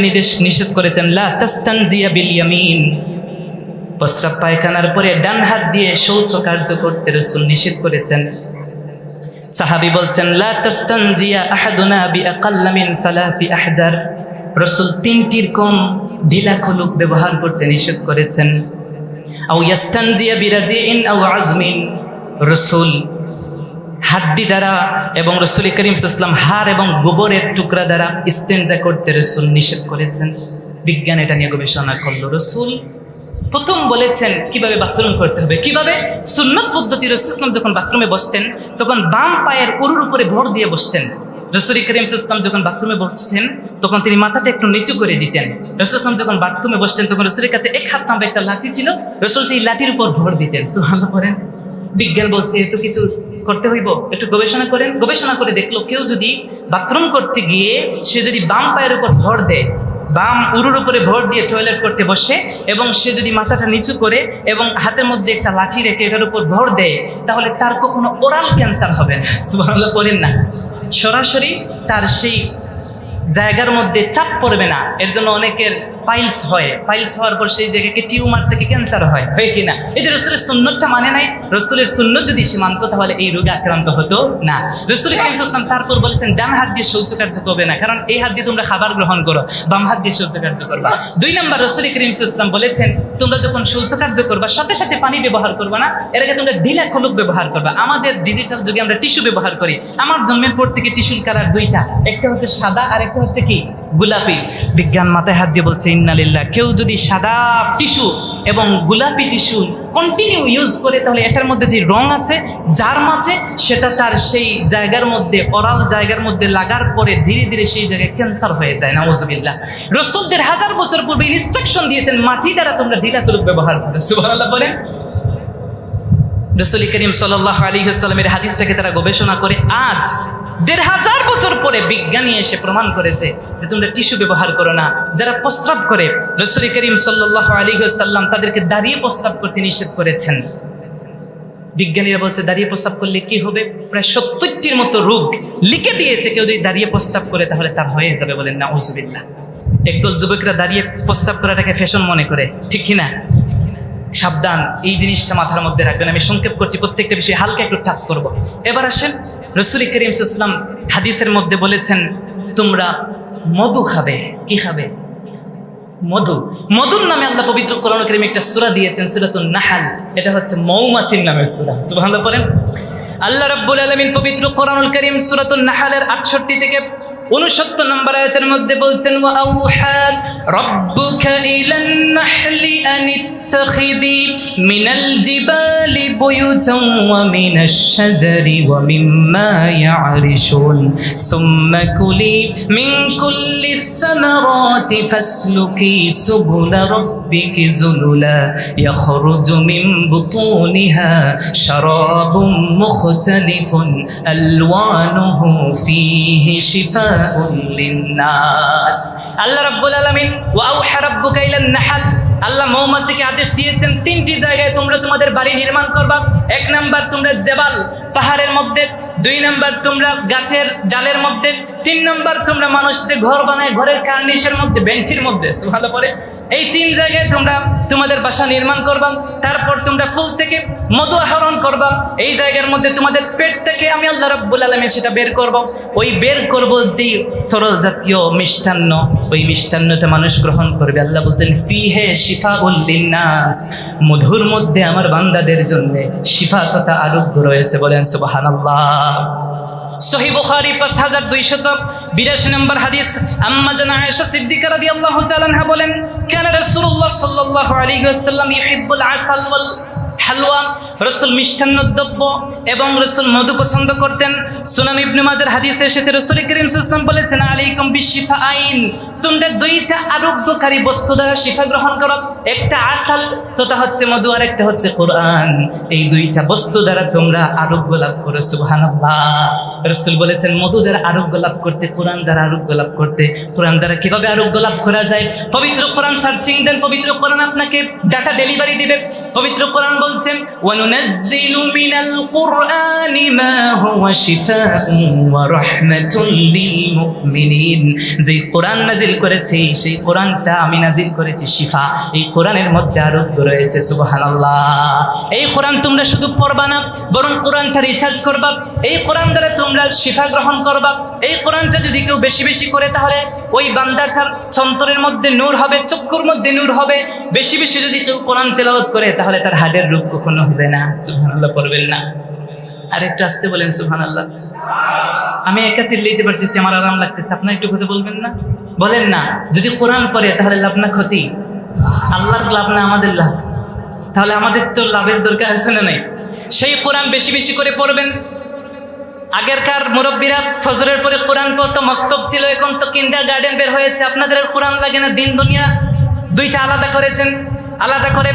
নিষেধ করেছেন, লা তাস্তানজিয়া বিল ইয়ামিন, প্রস্রাব পায়খানার পরে ডান হাত দিয়ে শৌচ কার্য করতে রাসূল নিষেধ করেছেন। সাহাবী বলছেন, লা তাস্তানজিয়া আহাদুনা বিআকাল্লা মিন সালাসি আহজার, রাসূল তিনটির কম ঢিলা খুলুক ব্যবহার করতে নিষেধ করেছেন। আও ইয়াস্তানজিয়া বিরাজিইন আও আজমিন, রাসূল হাড্ডি দ্বারা এবং রাসূল করিম সাল্লাল্লাহু আলাইহি ওয়াসাল্লাম হাড় এবং গোবরের টুকরা দ্বারা ইস্তেনজা করতে রাসূল নিষেধ করেছেন। বিজ্ঞান এটা নিয়ে গবেষণা করলো। রাসূল প্রথম বলেছেন কিভাবে বাথরুম করতে হবে, কিভাবে সুন্নত পদ্ধতি। রাসূল সাল্লাল্লাহু আলাইহি ওয়াসাল্লাম যখন বাথরুমে বসতেন তখন বাম পায়ের উরুর উপরে ভর দিয়ে বসতেন। রাসূল করিম সাল্লাল্লাহু আলাইহি ওয়াসাল্লাম যখন বাথরুমে বসতেন তখন তিনি মাথাটা একটু নিচু করে দিতেন। রাসূল সাল্লাল্লাহু আলাইহি ওয়াসাল্লাম যখন বাথরুমে বসতেন তখন রাসূলের কাছে এক হাত লম্বা একটা লাঠি ছিল, রাসূল সেই লাঠির উপর ভর দিতেন। সুবহানাল্লাহ পড়েন। বিজ্ঞান বলছে এত কিছু করতে হইব, একটু গবেষণা করেন। গবেষণা করে দেখলো, কেউ যদি বাথরুম করতে গিয়ে সে যদি বাম পায়ের উপর ভর দেয়, বাম উরুর উপরে ভর দিয়ে টয়লেট করতে বসে এবং সে যদি মাথাটা নিচু করে এবং হাতের মধ্যে একটা লাঠি রেখে এটার উপর ভর দেয়, তাহলে তার কখনো ওরাল ক্যান্সার হবে না। সুবহানাল্লাহ পড়েন না। সরাসরি তার সেই জায়গার মধ্যে চাপ পড়বে না। এর জন্য অনেকের পাইলস হয়, পাইলস হওয়ার পর সেই জায়গাকে টিউমার থেকে ক্যান্সার হয় কিনা। এই যে রসুলের সুন্নতটা মানে নাই, রসুলের সুন্নত যদি সে মানতো তাহলে এই রোগে আক্রান্ত হতো না। রসুল ইসলাম তারপর বলেছেন, ডান হাত দিয়ে শৌচকার্য করবে না, কারণ এই হাত দিয়ে তোমরা খাবার গ্রহণ করো, বাম হাত দিয়ে শৌচকার্য করবা। 2 নম্বর, রসুল করিম ইসলাম বলেছেন, তোমরা যখন শৌচকার্য করবা সাথে সাথে পানি ব্যবহার করবা না, এর আগে তোমরা ঢিলা খোলক ব্যবহার করবা। আমাদের ডিজিটাল যুগে আমরা টিস্যু ব্যবহার করি। আমার জন্মের পর থেকে টিস্যুর কালার 2টা, একটা হচ্ছে সাদা আর একটা হচ্ছে কি গোলাপি। বিজ্ঞান মাথায় হাত দিয়ে বলছে, ইন্নালিল্লাহ, কেউ যদি সাদা টিস্যু এবং গোলাপি টিস্যু কন্টিনিউ ইউজ করে তাহলে এটার মধ্যে যে রং আছে, জার্ম আছে, সেটা তার সেই জায়গার মধ্যে, ওরাল জায়গার মধ্যে লাগার পরে ধীরে ধীরে সেই জায়গায় ক্যান্সার হয়ে যায়। নাউযুবিল্লাহ। রাসূলদের 1000 বছর পূর্বে ইনস্ট্রাকশন দিয়েছেন, মাটি দ্বারা তোমরা ঢিলা তুলুক ব্যবহার করো। সুবহানাল্লাহ বলেন। রাসূল করিম সাল্লাল্লাহু আলাইহি ওয়াসাল্লামের হাদিসটাকে তারা গবেষণা করে আজ 1500 বছর পরে বিজ্ঞানী এসে প্রমাণ করেছে যে তোমরা টিস্যু ব্যবহার করো না। যারা প্রস্রাব করে, রাসূল করিম সাল্লাল্লাহু আলাইহি ওয়াসাল্লাম তাদেরকে দাঁড়িয়ে প্রস্রাব করতে নিষেধ করেছেন। বিজ্ঞানীরা বলছে দাঁড়িয়ে প্রস্রাব করলে কি হবে, প্রায় 70টির মতো রোগ লিখে দিয়েছে। কেউ যদি দাঁড়িয়ে প্রস্রাব করে তাহলে তার হয়ে যাবে, বলেন নাউযুবিল্লাহ। একদল যুবকরা দাঁড়িয়ে প্রস্রাব করাটাকে ফ্যাশন মনে করে, ঠিক কিনা? সাবধান, এই জিনিসটা মাথার মধ্যে রাখবেন। আমি সংক্ষেপ করছি, প্রত্যেকটা বিষয়ে হালকা একটু টাচ করব। এবার আসেন, রাসূল করিম সাল্লাল্লাহু আলাইহি ওয়াসাল্লাম হাদিসের মধ্যে বলেছেন তোমরা মধু খাবে। কি খাবে? মধু। মধুর নামে আল্লাহ পবিত্র কোরআন কারীমে একটা সূরা দিয়েছেন, সূরাতুন নাহল। এটা হচ্ছে মৌমাছির নামের সূরা। সুবহানাল্লাহ পড়েন। আল্লাহ রাব্বুল আলামিন পবিত্র কোরআনুল কারীম সূরাতুন নাহলের 68 থেকে 69 নম্বর আয়াতের মধ্যে বলছেন, ওয়া আউহা রাব্বুকা ইলান নাহলি আন ইত্তাখিযি মিনাল জিবালি বুয়ুতান ওয়া মিনাশ শাজারি ওয়া মিম্মা ইয়ারিশুন সুম্মা কুলি মিন কুল্লিস সামারাতি ফাসলুকি সুবুলা রাব্বিকি যুলুলা ইয়াখরুজু মিন বুতুনিহা শারাবুম মুখতালিফুন আলওয়ানুহু ফীহি শিফা আল্লাহ রাব্বুল আলামিন ওয়া আউহা রাব্বুকা ইলান নাহল, আল্লাহ মৌমাছিকে আদেশ দিয়েছেন 3টি জায়গায় তোমরা তোমাদের বাড়ি নির্মাণ করবা। 1 নাম্বার তোমরা জেবাল, পাহাড়ের মধ্যে। 2 নাম্বার তোমরা গাছের ডালের মধ্যে। 3 নাম্বার তোমরা মানুষ যে ঘর বানায় ঘরের কার্নিশের মধ্যে, বেঞ্চির মধ্যে। সুবহানাল্লাহ পড়ে। এই 3 জায়গায় তোমরা তোমাদের বাসা নির্মাণ করবা। তারপর তোমরা ফুল থেকে মধু আহরণ করবা। এই জায়গার মধ্যে তোমাদের পেট থেকে আমি আল্লাহ রাব্বুল আলামিন সেটা বের করব। ওই বের করব যে তরল জাতীয় মিষ্টান্ন, ওই মিষ্টান্নটা মানুষ গ্রহণ করবে। আল্লাহ বলছেন ফিহে শিফাউল লিন্নাস, মধুর মধ্যে আমার বান্দাদের জন্য শিফা তথা আরোগ্য রয়েছে। বলেন সুবহানাল্লাহ। সহিহ বুখারী 5282 নম্বর হাদিস, আম্মা জানা আয়েশা সিদ্দিকা রাদিয়াল্লাহু তাআলা আনহা বলেন, কানা রাসূলুল্লাহ সাল্লাল্লাহু আলাইহি ওয়াসাল্লাম ইউহিব্বুল আসাল ওয়াল হালওয়া, রাসূল মিষ্টান্ন দ্রব্য এবং রাসূল মধু পছন্দ করতেন। সুনান ইবনে মাজার হাদিসে এসেছে, রাসূল করিম সাল্লাল্লাহু আলাইহি ওয়াসাল্লাম বলেছেন, আলাইকুম বিশিফাআইন, তোমরা 2টা আরোগ্যকারী বস্তু দ্বারা শিফা গ্রহণ করো। একটা আসাল তথা হচ্ছে মধু, আর একটা হচ্ছে কোরআন। এই 2টা বস্তু দ্বারা তোমরা আরোগ্য লাভ করো। সুবহানাল্লাহ। রাসূল বলেছেন মধু দ্বারা আরোগ্য লাভ করতে, কোরআন দ্বারা আরোগ্য লাভ করতে। কোরআন দ্বারা কিভাবে আরোগ্য লাভ করা যায়? পবিত্র কোরআন সার্চিং দেন, পবিত্র কোরআন আপনাকে ডাটা ডেলিভারি দিবে। পবিত্র কোরআন বলছেন ওয়ানুনাজ্জিলু মিনাল কুরআনি মা হুয়া শিফাউন ওয়া রাহমাতুন লিল মুমিনিন। যে কোরআন নাজিল করেছি সেই কোরআনটা আমি নাজিল করেছি শিফা, এই কোরআনের মধ্যে আরোগ্য রয়েছে। সুবহানাল্লাহ। এই কোরআন তোমরা শুধু পড়বা না, বরং কোরআনটা রিসার্চ করবা। এই কোরআন দ্বারা তোমরা শিফা গ্রহণ করবা। এই কোরআনটা যদি কেউ বেশি বেশি করে তাহলে ওই বান্দাটার অন্তরের মধ্যে নূর হবে, চক্ষুর মধ্যে নূর হবে। বেশি বেশি যদি কেউ কোরআন তেলাওয়াত করে তাহলে তার হাড়ের রোগ কখনো হবে না। সুবহানাল্লাহ পড়বেন না? আর একটু আসতে বলেন সুবহানাল্লাহ। আমি একা চিল্লাইতে পারতেছি, আমার আরাম লাগতেছে, আপনার একটু কথা বলবেন না? বলেন না। যদি কোরআন পড়ে তাহলে লাভ না ক্ষতি? আল্লাহর লাভ না আমাদের লাভ? তাহলে আমাদের তো লাভের দরকার আছে না নাই? সেই কোরআন বেশি বেশি করে পড়বেন। আগেরকার মুরব্বীরা ফজরের পরে কোরআন পড়তো, মক্তব ছিল, এখন তো কিন্ডার গার্ডেন বের হয়েছে। আপনাদের আর কোরআন লাগে না, দিন দুনিয়া দুইটা আলাদা করেছেন। আলাদা করে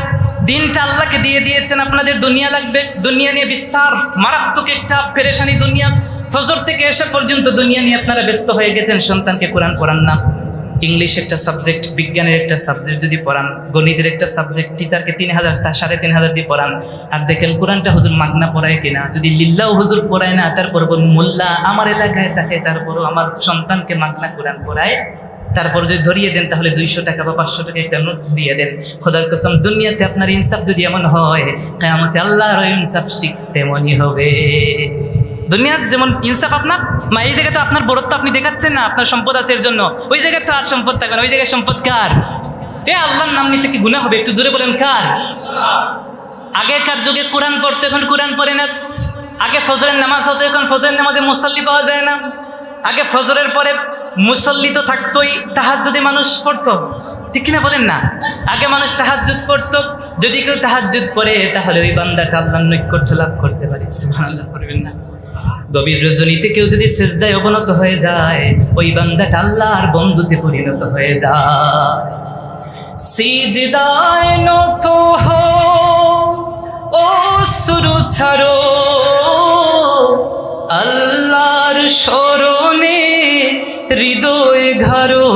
দিনটা আল্লাহকে দিয়ে দিয়েছেন, আপনাদের দুনিয়া লাগবে। দুনিয়া নিয়ে বিস্তার, মারাত্মক একটা পেরেশানি দুনিয়া। ফজর থেকে এসে পর্যন্ত দুনিয়া নিয়ে আপনারা ব্যস্ত হয়ে গেছেন। সন্তানকে কোরআন পড়ান না। ইংলিশ একটা সাবজেক্ট, বিজ্ঞানের একটা সাবজেক্ট যদি পড়ান, গণিতের একটা সাবজেক্ট টিচারকে 3000 3,500 দিয়ে পড়ান, আর দেখেন কোরআনটা হুজুর মাগনা পড়ায় কিনা। যদি লিল্লাহ হুজুর পড়ায় না, তারপর মোল্লা আমার এলাকায় থাকে, তারপরও আমার সন্তানকে মাগনা কোরআন পড়ায়, তারপর যদি ধরিয়ে দেন তাহলে 200 টাকা বা 500 টাকা একটা নোট ধরিয়ে দেন। খোদার কসম, দুনিয়াতে আপনার ইনসাফ যদি এমন হয়, কিয়ামতে আল্লাহর ইনসাফ ঠিক তেমনই হবে। দুনিয়ার যেমন ইনসাফ আপনার মা, এই জায়গায় তো আপনার বড়ত্ব আপনি দেখাচ্ছেন না, আপনার সম্পদ আছে এর জন্য। ওই জায়গায় তো আর সম্পদ থাকবে না, ওই জায়গায় সম্পদ কার? আল্লাহর নাম নিতে কি গুনাহ হবে? একটু জোরে বলেন কার? আগেকার যুগে কোরআন পড়তো, এখন কোরআন পড়ে না। আগে ফজরের নামাজ হতো, এখন ফজরের নামাজে মুসল্লি পাওয়া যায় না। আগে ফজরের পরে মুসল্লি তো থাকতোই, তাহাজ্জুদে মানুষ পড়তো, ঠিক কিনা বলেন না? আগে মানুষ তাহাজ্জুদ পড়তো। যদি কেউ তাহাজ্জুদ পড়ে তাহলে ওই বান্দাটা আল্লাহর নৈকট্য লাভ করতে পারে। সুবহানাল্লাহ পড়বেন না? গভীর রজনীতে কেউ যদি সিজদায় অবনত হয়ে যায়, ওই বান্দাটা আল্লাহর বন্ধুতে পরিণত হয়ে যায়। সিজদায় নত হও, অশ্রু ছাড়ো, আল্লাহর শরণে হৃদয় ঘারো,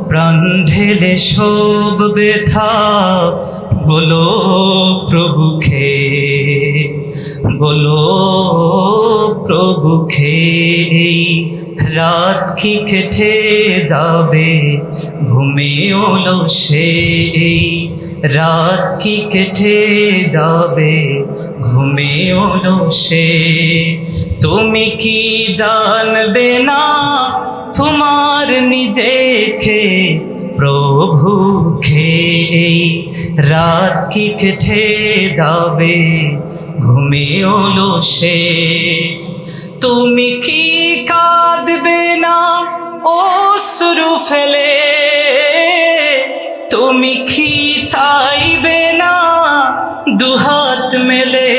প্রাণ ঢেলে সব ব্যথা বলো প্রভুকে, বলো প্রভুকে। এই রাত কি কেটে যাবে, ঘুমিয়ে সে, এই রাত কি কেটে যাবে, ঘুমিয়ে সে। তুমি কি জানবে না তোমার নিজেকে, প্রভুকে? এই রাত কি কেটে যাবে, ঘুমিয়ে সে। তুমি কি কাঁদবে না অশ্রু ফেলে, তুমি কি চাইবে না দুহাত মেলে,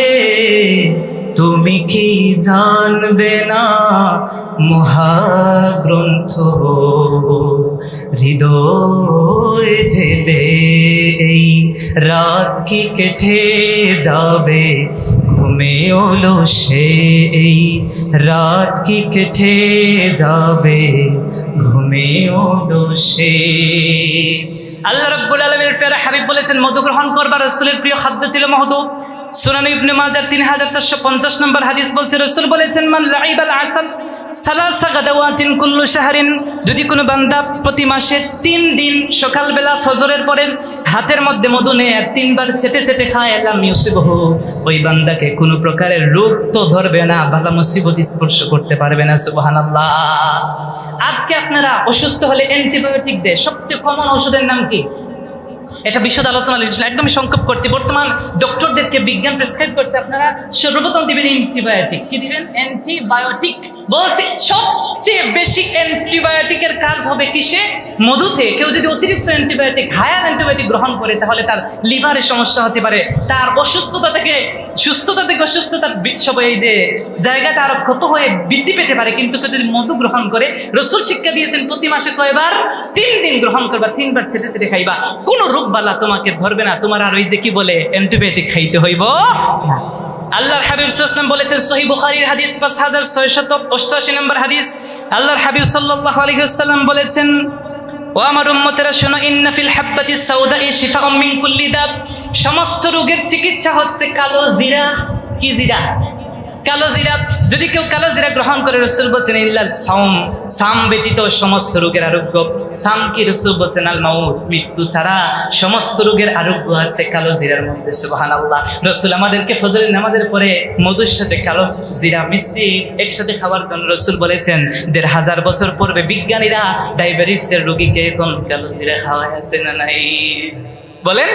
তুমি কি জানবে না মহাগ্রন্থ হৃদয় ঢেলে, এই রাত কি কেটে যাবে, ঘুমিয়ে সে। এই রাত কি কেটে যাবে, ঘুমিয়ে সে। আল্লাহ রাব্বুল আলামিনের প্রিয় হাবিব বলেছেন মধু গ্রহণ করবার রাসূলের প্রিয় খাদ্য ছিল মধু। সুনান ইবনে মাজাহ 3450 নম্বর হাদিস বলছে, রাসূল বলেছেন মান লাইবাল আসাল সালাসা গাদাওয়াতিন কুল্লু শাহরিন। যদি কোনো বান্দা প্রতি মাসে 3 দিন সকালবেলা ফজরের পরে হাতের মধ্যে মধু নেয় আর 3 বার চেটে চেটে খায়, লাম ইউসিবহু, ওই বান্দাকে কোনো প্রকারের রোগ তো ধরবে না, বালা মুসিবত স্পর্শ করতে পারবে না। সুবহানাল্লাহ। আজকে আপনারা অসুস্থ হলে অ্যান্টিবায়োটিক দেয়, সবচেয়ে কমন ওষুধের নাম কি? এটা বিশদ আলোচনা একদমই সংক্ষেপ করছি। বর্তমান ডক্টরদেরকে বিজ্ঞান প্রেসক্রাইব করছে, আপনারা সর্বপ্রথম দিবেন অ্যান্টিবায়োটিক। কি দিবেন? অ্যান্টিবায়োটিক। বলছে সবচেয়ে বেশি অ্যান্টিবায়োটিকের কাজ হবে কিসে? মধুতে। কেউ যদি অতিরিক্ত অ্যান্টিবায়োটিক, হায়ার অ্যান্টিবায়োটিক গ্রহণ করে তাহলে তার লিভারের সমস্যা হতে পারে, তার অসুস্থতা থেকে সুস্থতা থেকে অসুস্থতার সবাই এই যে জায়গাটা আরো ক্ষত হয়ে বৃদ্ধি পেতে পারে। কিন্তু কেউ যদি মধু গ্রহণ করে, রাসূল শিক্ষা দিয়েছেন প্রতি মাসে কয়বার? 3 দিন গ্রহণ করবা, 3 বার চেটে চেটে খাইবা, কোনো রোগ বালা তোমাকে ধরবে না, তোমার আর ওই যে কি বলে অ্যান্টিবায়োটিক খাইতে হইব না। আল্লাহর হাবিব সাল্লাল্লাহু আলাইহি ওয়াসাল্লাম বলেছেন, সহিহ বুখারীর হাদিস 5688 নম্বর হাদিস, আল্লাহর হাবিব সাল্লাল্লাহু আলাইহি ওয়াসাল্লাম বলেছেন, ও আমার উম্মতেরা শোনো, ইন্না ফিল হাব্বাতিস সাউদাই শিফাউম মিন কুল্লি দাব, সমস্ত রোগের চিকিৎসা হচ্ছে কালো জিরা। কি জিরা? কালো জিরা। যদি কেউ কালো জিরা গ্রহণ করে, রাসূল বলছেন ইল্লাল সাওম, সাম ব্যতীত সমস্ত রোগের আরোগ্য। সাম কি? রাসূল বলছেন আল মাউত, মৃত্যু ছাড়া সমস্ত রোগের আরোগ্য আছে কালো জিরার মধ্যে। সুবহানাল্লাহ। রাসূল আমাদেরকে ফজরের নামাজের পরে মধুর সাথে কালো জিরা মিশ্রি একসাথে খাওয়ার জন্য রাসূল বলেছেন। ১৫০০ বছর পূর্বে বিজ্ঞানীরা ডায়াবেটিসের রোগীকে এখন কালো জিরা খাওয়ায় আছে না নাই? বলেন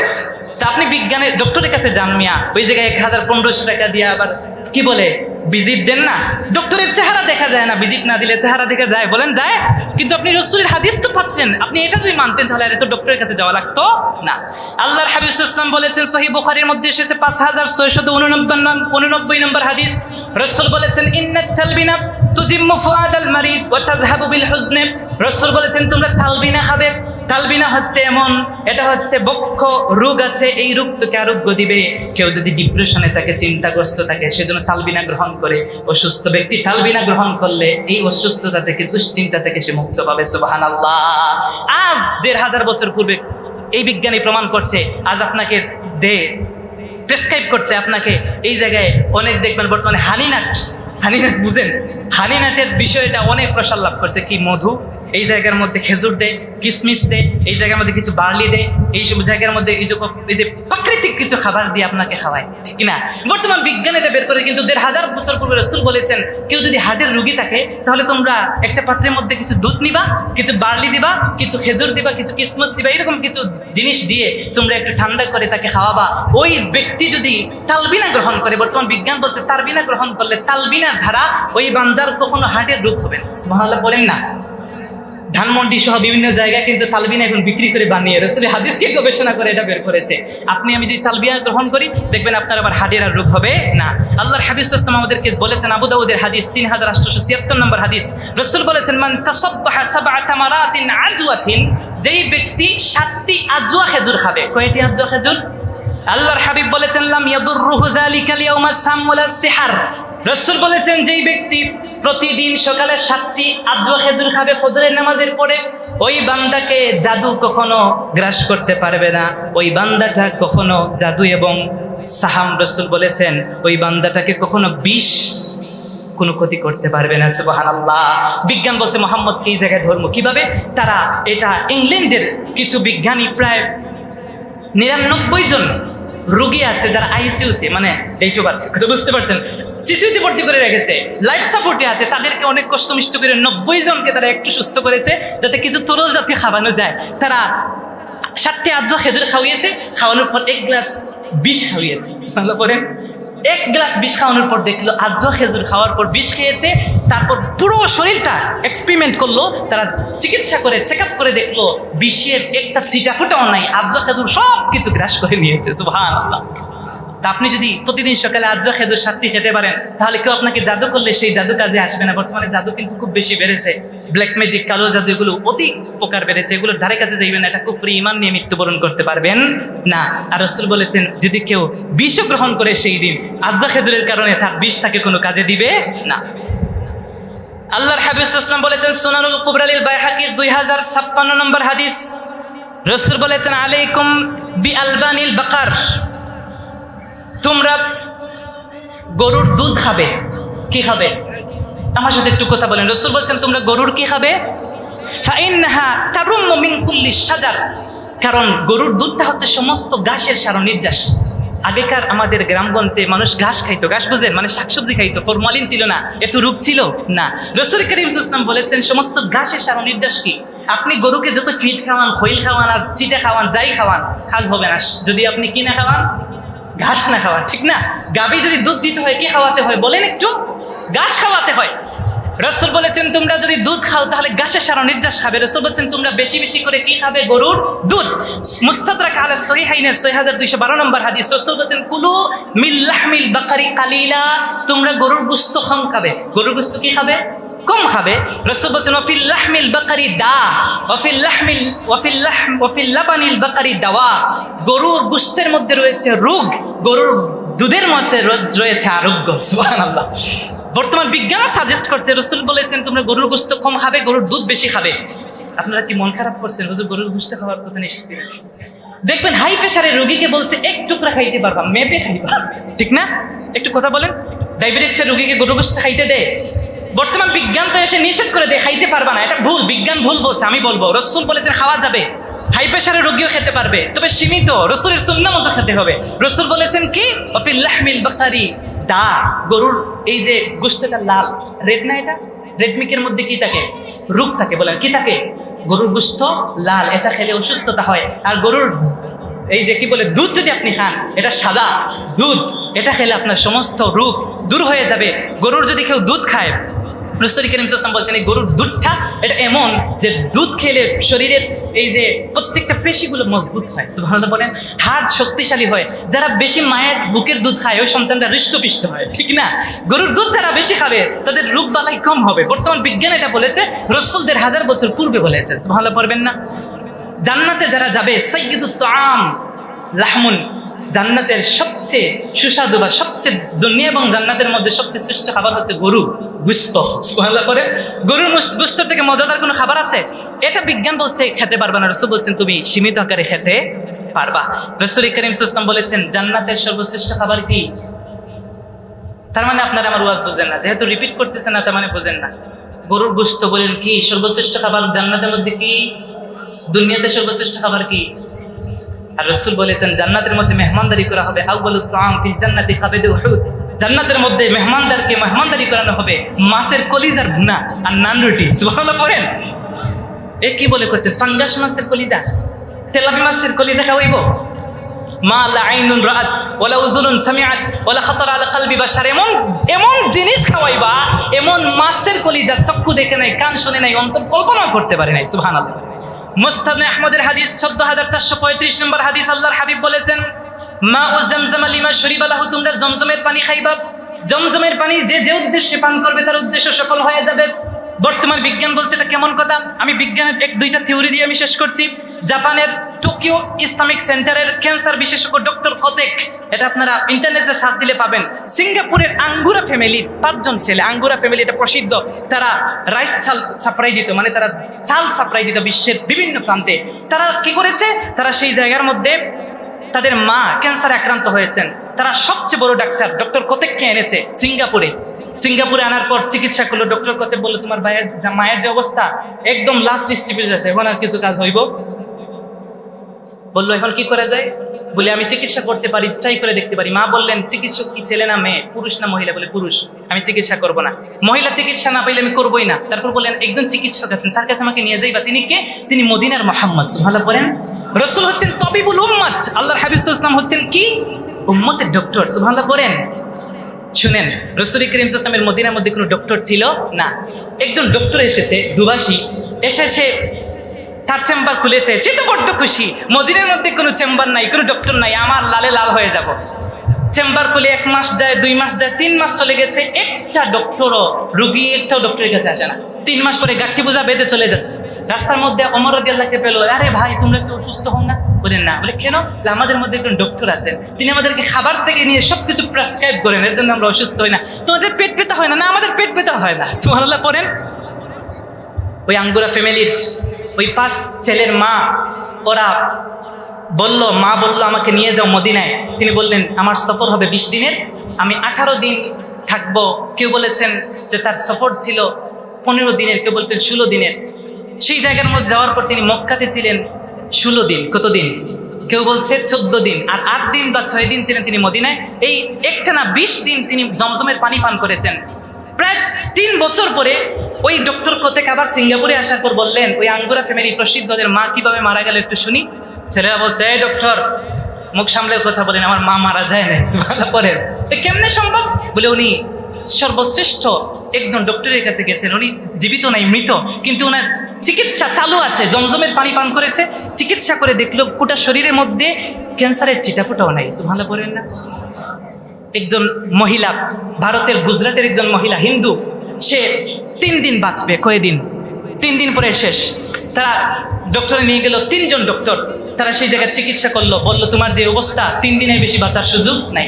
তা আপনি বিজ্ঞানের ডক্টরের কাছে যান মিয়া, ওই জায়গায় ১,০০০-১৫০০ টাকা দিয়ে আবার কি বলে ভিজিট দেন না? ডক্টরের চেহারা দেখা যায় না, ভিজিট না দিলে চেহারা দেখা যায়? বলেন যায়? কিন্তু আপনি রাসূলের হাদিস তো পাচ্ছেন, আপনি এটা যদি মানতেন তাহলে আর এত ডক্টরের কাছে যাওয়া লাগতো না। আল্লাহর হাবিব সাল্লাল্লাহু আলাইহি ওয়াসাল্লাম বলেছেন, সহিহ বুখারীর মধ্যে এসেছে 5689 নম্বর হাদিস, রাসূল বলেছেন, ইন্নাত তালবিনা তুজিম্মু ফুআদাল মারিদ ওয়া তাযহাবু বিল হুজন। রাসূল বলেছেন তোমরা তালবিনা খাবে। তালবিনা হচ্ছে এমন, এটা হচ্ছে বক্ষ রোগ আছে, এই রোগ তোকে আরোগ্য দিবে। কেউ যদি ডিপ্রেশনে থাকে, চিন্তাগ্রস্ত থাকে, সেজন্য তালবিনা গ্রহণ করে। অসুস্থ ব্যক্তি তালবিনা গ্রহণ করলে এই অসুস্থতা থেকে, দুশ্চিন্তা থেকে সে মুক্ত পাবে। সুবহানাল্লাহ। আজ ১৫০০ বছর পূর্বে এই বিজ্ঞানী প্রমাণ করছে, আজ আপনাকে প্রেসক্রাইব করছে আপনাকে এই জায়গায় অনেক দেখবেন বর্তমানে হানিনাট বুঝেন? হানিনাটের বিষয়টা অনেক প্রসার লাভ করছে। কি? মধু, এই জায়গার মধ্যে খেজুর দেয়, কিশমিশ দেয়, এই জায়গার মধ্যে কিছু বার্লি দেয়, এইসব জায়গার মধ্যে এই যে প্রাকৃতিক কিছু খাবার দিয়ে আপনাকে খাওয়ায়, ঠিক না? বর্তমান বিজ্ঞান এটা বের করে। কিন্তু ১৫০০ বছর পূর্বে রাসূল বলেছেন, কেউ যদি হার্টের রোগী থাকে তাহলে তোমরা একটা পাত্রের মধ্যে কিছু দুধ নিবা, কিছু বার্লি দিবা, কিছু খেজুর দিবা, কিছু কিশমিশ দিবা, এরকম কিছু জিনিস দিয়ে তোমরা একটু ঠান্ডা করে তাকে খাওয়াবা। ওই ব্যক্তি যদি তালবিনা গ্রহণ করে, বর্তমান বিজ্ঞান বলছে তালবিনা গ্রহণ করলে তালবিনার ধারা ওই বান্দার কখনো হার্টের রোগ হবে না। সুবহানাল্লাহ বলেন না? ধানমন্ডি সহ বিভিন্ন জায়গায় কিন্তু তালবিনা এখন বিক্রি করে বানিয়ে রাসূলের হাদিসকে গবেষণা করে এটা বের করেছে। আপনি আমি যদি তালবিনা গ্রহণ করি, দেখবেন আপনার আবার হার্টের আর রোগ হবে না। আল্লাহর হাবিব সাল্লাল্লাহু আলাইহি ওয়াসাল্লাম আমাদেরকে বলেছেন, আবু দাউদের হাদিস 3876 নম্বর হাদিস, রাসূল বলেছেন, মান তাসাব্বাহা সাবআ তামারাতিন আজওয়াতিন, যেই ব্যক্তি 7টি আজওয়া খেজুর খাবে। কয়টি আজওয়া খেজুর? আল্লাহর হাবিব বলেছেন, লাম ইয়াদুররুহু যালিকাল ইয়াউমা সাম ওয়ালা সিহর। রাসূল বলেছেন, যেই ব্যক্তি প্রতিদিন সকালে 7টি আজওয়া খেজুর খাবে ফজরের নামাজের পরে, ওই বান্দাকে জাদু কখনো গ্রাস করতে পারবে না। ওই বান্দাটা কখনো জাদু এবং সাহাম, রাসূল বলেছেন, ওই বান্দাটাকে কখনো বিষ কোনো ক্ষতি করতে পারবে না। সুবহানাল্লাহ। বিজ্ঞান বলছে মুহাম্মদকে এই জায়গায় ধর্ম কিভাবে? তারা এটা ইংল্যান্ডের কিছু বিজ্ঞানী প্রায় 99 জন রোগী আছে যারা আইসিইউতে, মানে বুঝতে পারছেন, সিসিইউতে ভর্তি করে রেখেছে, লাইফ সাপোর্টে আছে, তাদেরকে অনেক কষ্ট মিষ্ট করে 90 জনকে তারা একটু সুস্থ করেছে, যাতে কিছু তরল জাতীয় খাওয়ানো যায়। তারা 7টি আজওয়া খেজুর খাওয়িয়েছে, খাওয়ানোর পর 1 গ্লাস বিষ খাওয়িয়েছে। সুবহানাল্লাহ পড়েন। 1 গ্লাস বিষ খাওয়ানোর পর দেখলো আজওয়া খেজুর খাওয়ার পর বিষ খেয়েছে। তারপর পুরো শরীরটা এক্সপেরিমেন্ট করলো, তারা চিকিৎসা করে চেক আপ করে দেখলো বিষের একটা ছিটা ফোটাও নাই, আজওয়া খেজুর সব কিছু গ্রাস করে নিয়েছে। সুবহানাল্লাহ। তা আপনি যদি প্রতিদিন সকালে আজওয়া খেজুর 7টি খেতে পারেন, তাহলে কেউ আপনাকে জাদু করলে সেই জাদু কাজে আসবে না। বর্তমানে জাদু কিন্তু খুব বেশি বেড়েছে, ব্ল্যাক ম্যাজিক, কালো জাদু, এগুলো অতি প্রকার বেড়েছে, এগুলোর ধারে কাছে যাইবেন না। এটা কুফরি, ঈমান নিয়ে মৃত্যুবরণ করতে পারবেন না। আর রাসূল বলেছেন, যদি কেউ বিষও গ্রহণ করে সেই দিন আজওয়া খেজুরের কারণে, তার বিষ তাকে কোনো কাজে দিবে না। আল্লাহর হাবিব সাল্লাল্লাহু আলাইহি ওয়াসাল্লাম বলেছেন, সুনানুল কুবরা লিল বাইহাকির 2056 নম্বর হাদিস, রাসূল বলেছেন, আলাইকুম বিআলবানিল বাকার, তোমরা গরুর দুধ খাবে। কি খাবে? আমার সাথে একটু কথা বলেন। রাসূল বলছেন, তোমরা গরুর কি খাবে? ফাইন্নাহা তারুম্মু মিন কুল্লি শাজার, কারণ গরুর দুধটা হচ্ছে সমস্ত ঘাসের সার নির্যাস। আগেকার আমাদের গ্রামগঞ্জে মানুষ ঘাস খাইতো, ঘাস বুঝেন, মানে শাকসবজি খাইতো, ফরমালিন ছিল না, এত রোগ ছিল না। রাসূল করিম সাল্লাল্লাহু আলাইহি ওয়াসাল্লাম বলেছেন, সমস্ত ঘাসের সার নির্যাস কি? আপনি গরুকে যত ফিট খাওয়ান, খৈল খাওয়ান আর চিটা খাওয়ান, যাই খাওয়ান, কাজ হবে না যদি আপনি কি না খাওয়ান, ঘাস না খাওয়ান, ঠিক না? গাভী যদি দুধ দিতে হয় কি খাওয়াতে হয় বলেন একটু? ঘাস খাওয়াতে হয়। রাসূল বলেছেন, তোমরা যদি দুধ খাও তাহলে ঘাসের সার নির্যাস খাবে। রাসূল বলেছেন, তোমরা বেশি বেশি করে কি খাবে? গরুর দুধ। মুস্তাদরাক আলা সহিহাইনের 6212 নম্বর হাদিস, রাসূল বলেছেন, কুলু মিন লাহমিল বাকারি কালিলা, তোমরা গরুর গোশত কম খাবে। গরুর গোশত কি খাবে? কম খাবে। রাসূল বলেছেন, ওয়াফিল লাহমিল বাকারি দা ওয়াফিল লাবানিল বাকারি দাওয়া, গরুর গোশতের মধ্যে রয়েছে রোগ, গরুর দুধের মধ্যে রয়েছে আরোগ্য। সুবহানাল্লাহ। বর্তমান বিজ্ঞানও সাজেস্ট করছে, রাসূল বলেছেন তোমরা গরুর গোশত কম খাবে, গরুর দুধ বেশি খাবে। আপনারা কি মন খারাপ করছেন? হুজুর গরুর গোশত খাওয়ার কথা নিষেধ করে দিয়েছে। দেখবেন হাই প্রেশারের রোগীকে বলছে এক টুকরা খাইতে পারবা, মেপে খাইবা, ঠিক না? একটু কথা বলেন। ডায়াবেটিক্সের রোগীকে গরুর গোশত খাইতে দেয়, বর্তমান বিজ্ঞান তো এসে নিষেধ করে দেয়, খাইতে পারবা না। এটা ভুল, বিজ্ঞান ভুল বলছে, আমি বলবো। রাসূল বলেছেন খাওয়া যাবে, হাই প্রেশারের রোগীও খেতে পারবে, তবে সীমিত, রাসূলের সুন্নাহ মতো খেতে হবে। রাসূল বলেছেন কি, ওয়াফিল লাহমিল বাকারি দা, গরুর এই যে গোশতটা লাল, রেড না, এটা রেড মিকের মধ্যে কি থাকে? রোগ থাকে। বলেন কি থাকে? গরুর গোশত লাল, এটা খেলে অসুস্থতা হয়। আর গরুর এই যে কি বলে দুধ যদি আপনি খান, এটা সাদা দুধ, এটা খেলে আপনার সমস্ত রোগ দূর হয়ে যাবে। গরুর যদি কেউ দুধ খায়, রাসূল করিম সাল্লাল্লাহু আলাইহি ওয়াসাল্লাম বলছেন এই গরুর দুধটা এটা এমন যে দুধ খেলে শরীরের এই যে প্রত্যেকটা পেশিগুলো মজবুত হয়। সুবহানাল্লাহ বলেন। হার্ট শক্তিশালী হয়। যারা বেশি মায়ের বুকের দুধ খায় ওই সন্তানরা হৃষ্টপুষ্ট হয়, ঠিক না? গরুর দুধ যারা বেশি খাবে তাদের রোগ বালাই কম হবে। বর্তমান বিজ্ঞান এটা বলেছে, রাসূল ১৫০০ বছর পূর্বে বলেছে। সুবহানাল্লাহ পড়বেন না? জান্নাতে যারা যাবে, সাইয়্যিদুত তাআম লাহমুন, জান্নাতের সবচেয়ে সুস্বাদু বা সবচেয়ে দুনিয়া এবং জান্নাতের মধ্যে সবচেয়ে শ্রেষ্ঠ খাবার হচ্ছে গরু গোশত। সুবহানাল্লাহ করে। গরুর গোশত থেকে মজাদার কোনো খাবার আছে? এটা বিজ্ঞান বলছে খেতে পারবা না, রাসূল বলছেন তুমি সীমিত আকারে খেতে পারবা। রাসূল করিম সাল্লাল্লাহু আলাইহি ওয়াসাল্লাম বলেছেন জান্নাতের সর্বশ্রেষ্ঠ খাবার কি? তার মানে আপনারা আমার ওয়াজ বুঝেন না, যেহেতু রিপিট করতেছেন না তার মানে বুঝেন না। গরুর গোশত বলেন কি সর্বশ্রেষ্ঠ খাবার জান্নাতের মধ্যে? কি দুনিয়াতে সর্বশ্রেষ্ঠ খাবার কি? আর রাসূল বলেছেন জান্নাতের মধ্যে মেহমানদারি করা হবে, আউয়ালুত তাআম ফিল জান্নাতি কাবিদু উহুদ, জান্নাতের মধ্যে মেহমানদারকে মেহমানদারি করানো হবে মাছের কলিজার ভুনা আর নান রুটি। সুবহানাল্লাহ পড়েন। এ কি বলে করছেন? পাঙ্গাস মাছের কলিজা, তেলাপি মাছের কলিজা খাওয়াইব? মা লা আইনুন রাআত ওয়ালা উযুনুন সামিআত ওয়ালা খাতারা আলা কলবি বাশার, এমন এমন জিনিস খাওয়াইবা, এমন মাছের কলিজা চক্ষু দেখে নাই, কান শুনে নাই, অন্তর কল্পনা করতে পারে নাই। সুবহানাল্লাহ। মুসনাদ আহমদের হাদিস ১৪,৪৩৫ নম্বর হাদিস, আল্লাহর হাবিব বলেছেন মা ও জামজাম লিমা শরিবা লাহু, তোমরা জমজমের পানি খাইবা, জমজমের পানি যে যে উদ্দেশ্যে পান করবে তার উদ্দেশ্য সফল হয়ে যাবে। বর্তমান বিজ্ঞান বলছে এটা কেমন কথা? আমি বিজ্ঞানের এক দুইটা থিওরি দিয়ে আমি শেষ করছি। জাপানের টোকিও ইসলামিক সেন্টারের ক্যান্সার বিশেষজ্ঞ ডক্টর কোতেক, এটা আপনারা ইন্টারনেটে সার্চ দিলে পাবেন। সিঙ্গাপুরের আঙ্গুরা ফ্যামিলির ৫ জন ছেলে, আঙ্গুরা ফ্যামিলি এটা প্রসিদ্ধ, তারা রাইস চাল সাপ্লাই দিত, মানে তারা চাল সাপ্লাই দিত বিশ্বের বিভিন্ন প্রান্তে। তারা কি করেছে? তারা সেই জায়গার মধ্যে তাদের মা ক্যান্সারে আক্রান্ত হয়েছেন, তারা সবচেয়ে বড় ডাক্তার ডক্টর কোতেককে এনেছে সিঙ্গাপুরে আনার পর চিকিৎসা করলো। ডক্টর কোতেক বললো তোমার মায়ের যে অবস্থা একদম লাস্ট স্টেপে আছে, এখন আর কিছু কাজ হইব? বললো এখন কি করা যায়? বলে আমি চিকিৎসা করতে পারি, ট্রাই করে দেখতে পারি। মা বললেন চিকিৎসক কি ছেলে না মেয়ে, পুরুষ না মহিলা? বলে পুরুষ। আমি চিকিৎসা করবো না, মহিলা চিকিৎসা না পাইলে আমি করবোই না। তারপর বললেন একজন চিকিৎসক আছেন, তার কাছে আমাকে নিয়ে যাইবা। তিনি কে? তিনি মদিনার মুহাম্মদ। সুবহানাল্লাহ পড়েন। রাসূল হচ্ছেন তবিবুল উম্মাত, আল্লাহর হাবিব সাল্লাল্লাহু আলাইহি ওয়াসাল্লাম হচ্ছেন কি? উম্মতের ডক্টর। সুবহানাল্লাহ পড়েন। শুনেন, রাসূল করিম সাল্লাল্লাহু আলাইহি ওয়াসাল্লামের মদিনার মধ্যে কোনো ডক্টর ছিল না। একজন ডক্টর এসেছে, দুবাসী এসেছে, তার চেম্বার খুলেছে। সে তো বড্ড খুশি, মদিনার মধ্যে কোনো চেম্বার নাই, কোনো ডক্টর নাই, আমার লালে লাল হয়ে যাব। চেম্বার খুলে 1 মাস যায়, 2 মাস যায়, 3 মাস চলে গেছে, একটা ডক্টরও, রুগী একটাও ডক্টরের কাছে আসে না। 3 মাস পরে গাঠি বোঝা বেঁধে চলে যাচ্ছে। রাস্তার মধ্যে ওমর রাদিয়াল্লাহু পেল, আরে ভাই তোমরা কি অসুস্থ হও না? বলেন না। বলে কেন? আমাদের মধ্যে একজন ডক্টর আছেন, তিনি আমাদেরকে খাবার থেকে নিয়ে সবকিছু প্রেসক্রাইব করেন, এর জন্য আমরা অসুস্থ হই না। তোমাদের পেট ব্যথা হয় না? না, আমাদের পেট ব্যথা হয় না। সুবহানাল্লাহ পড়েন। ওই আঙ্গুরা ফ্যামিলির ওই 5 ছেলের মা, ওরা মা বলল আমাকে নিয়ে যাও মদিনায়। তিনি বললেন আমার সফর হবে 20 দিনের, আমি 18 দিন থাকবো। কেউ বলেছেন যে তার সফর ছিল 15 দিনের, কেউ বলছেন 16 দিনের। সেই জায়গার মধ্যে যাওয়ার পর তিনি মক্কাতে ছিলেন 16 দিন। কতদিন? কেউ বলছে 14 দিন। আর 8 দিন বা 6 দিন ছিলেন তিনি মদিনায়। এই একটানা 20 দিন তিনি জমজমের পানি পান করেছেন। প্রায় 3 বছর পরে ওই ডক্টর কোতেক আবার সিঙ্গাপুরে আসার পর বললেন ওই আঙ্গুরা ফ্যামিলি প্রসিদ্ধদের মা কিভাবে মারা গেল একটু শুনি। ছেলেরা বলছে এই ডক্টর মুখ সামলে কথা বলেন, আমার মা মারা যায় না। সুবহানাল্লাহ পড়েন। তো কেমনে সম্ভব? বলে উনি সর্বশ্রেষ্ঠ একজন ডক্টরের কাছে গেছেন, উনি জীবিত নাই, মৃত, কিন্তু ওনার চিকিৎসা চালু আছে। জমজমের পানি পান করেছে, চিকিৎসা করে দেখলো গোটা শরীরের মধ্যে ক্যান্সারের চিটাফোটাও নাই। সুবহানাল্লাহ পড়েন না। একজন মহিলা, ভারতের গুজরাটের একজন মহিলা, হিন্দু, সে 3 দিন বাঁচবে। কয়দিন? 3 দিন পরে শেষ। তারা ডক্টরে নিয়ে গেল, 3 জন ডক্টর, তারা সেই জায়গায় চিকিৎসা করলো, বললো তোমার যে অবস্থা 3 দিনের বেশি বাঁচার সুযোগ নাই।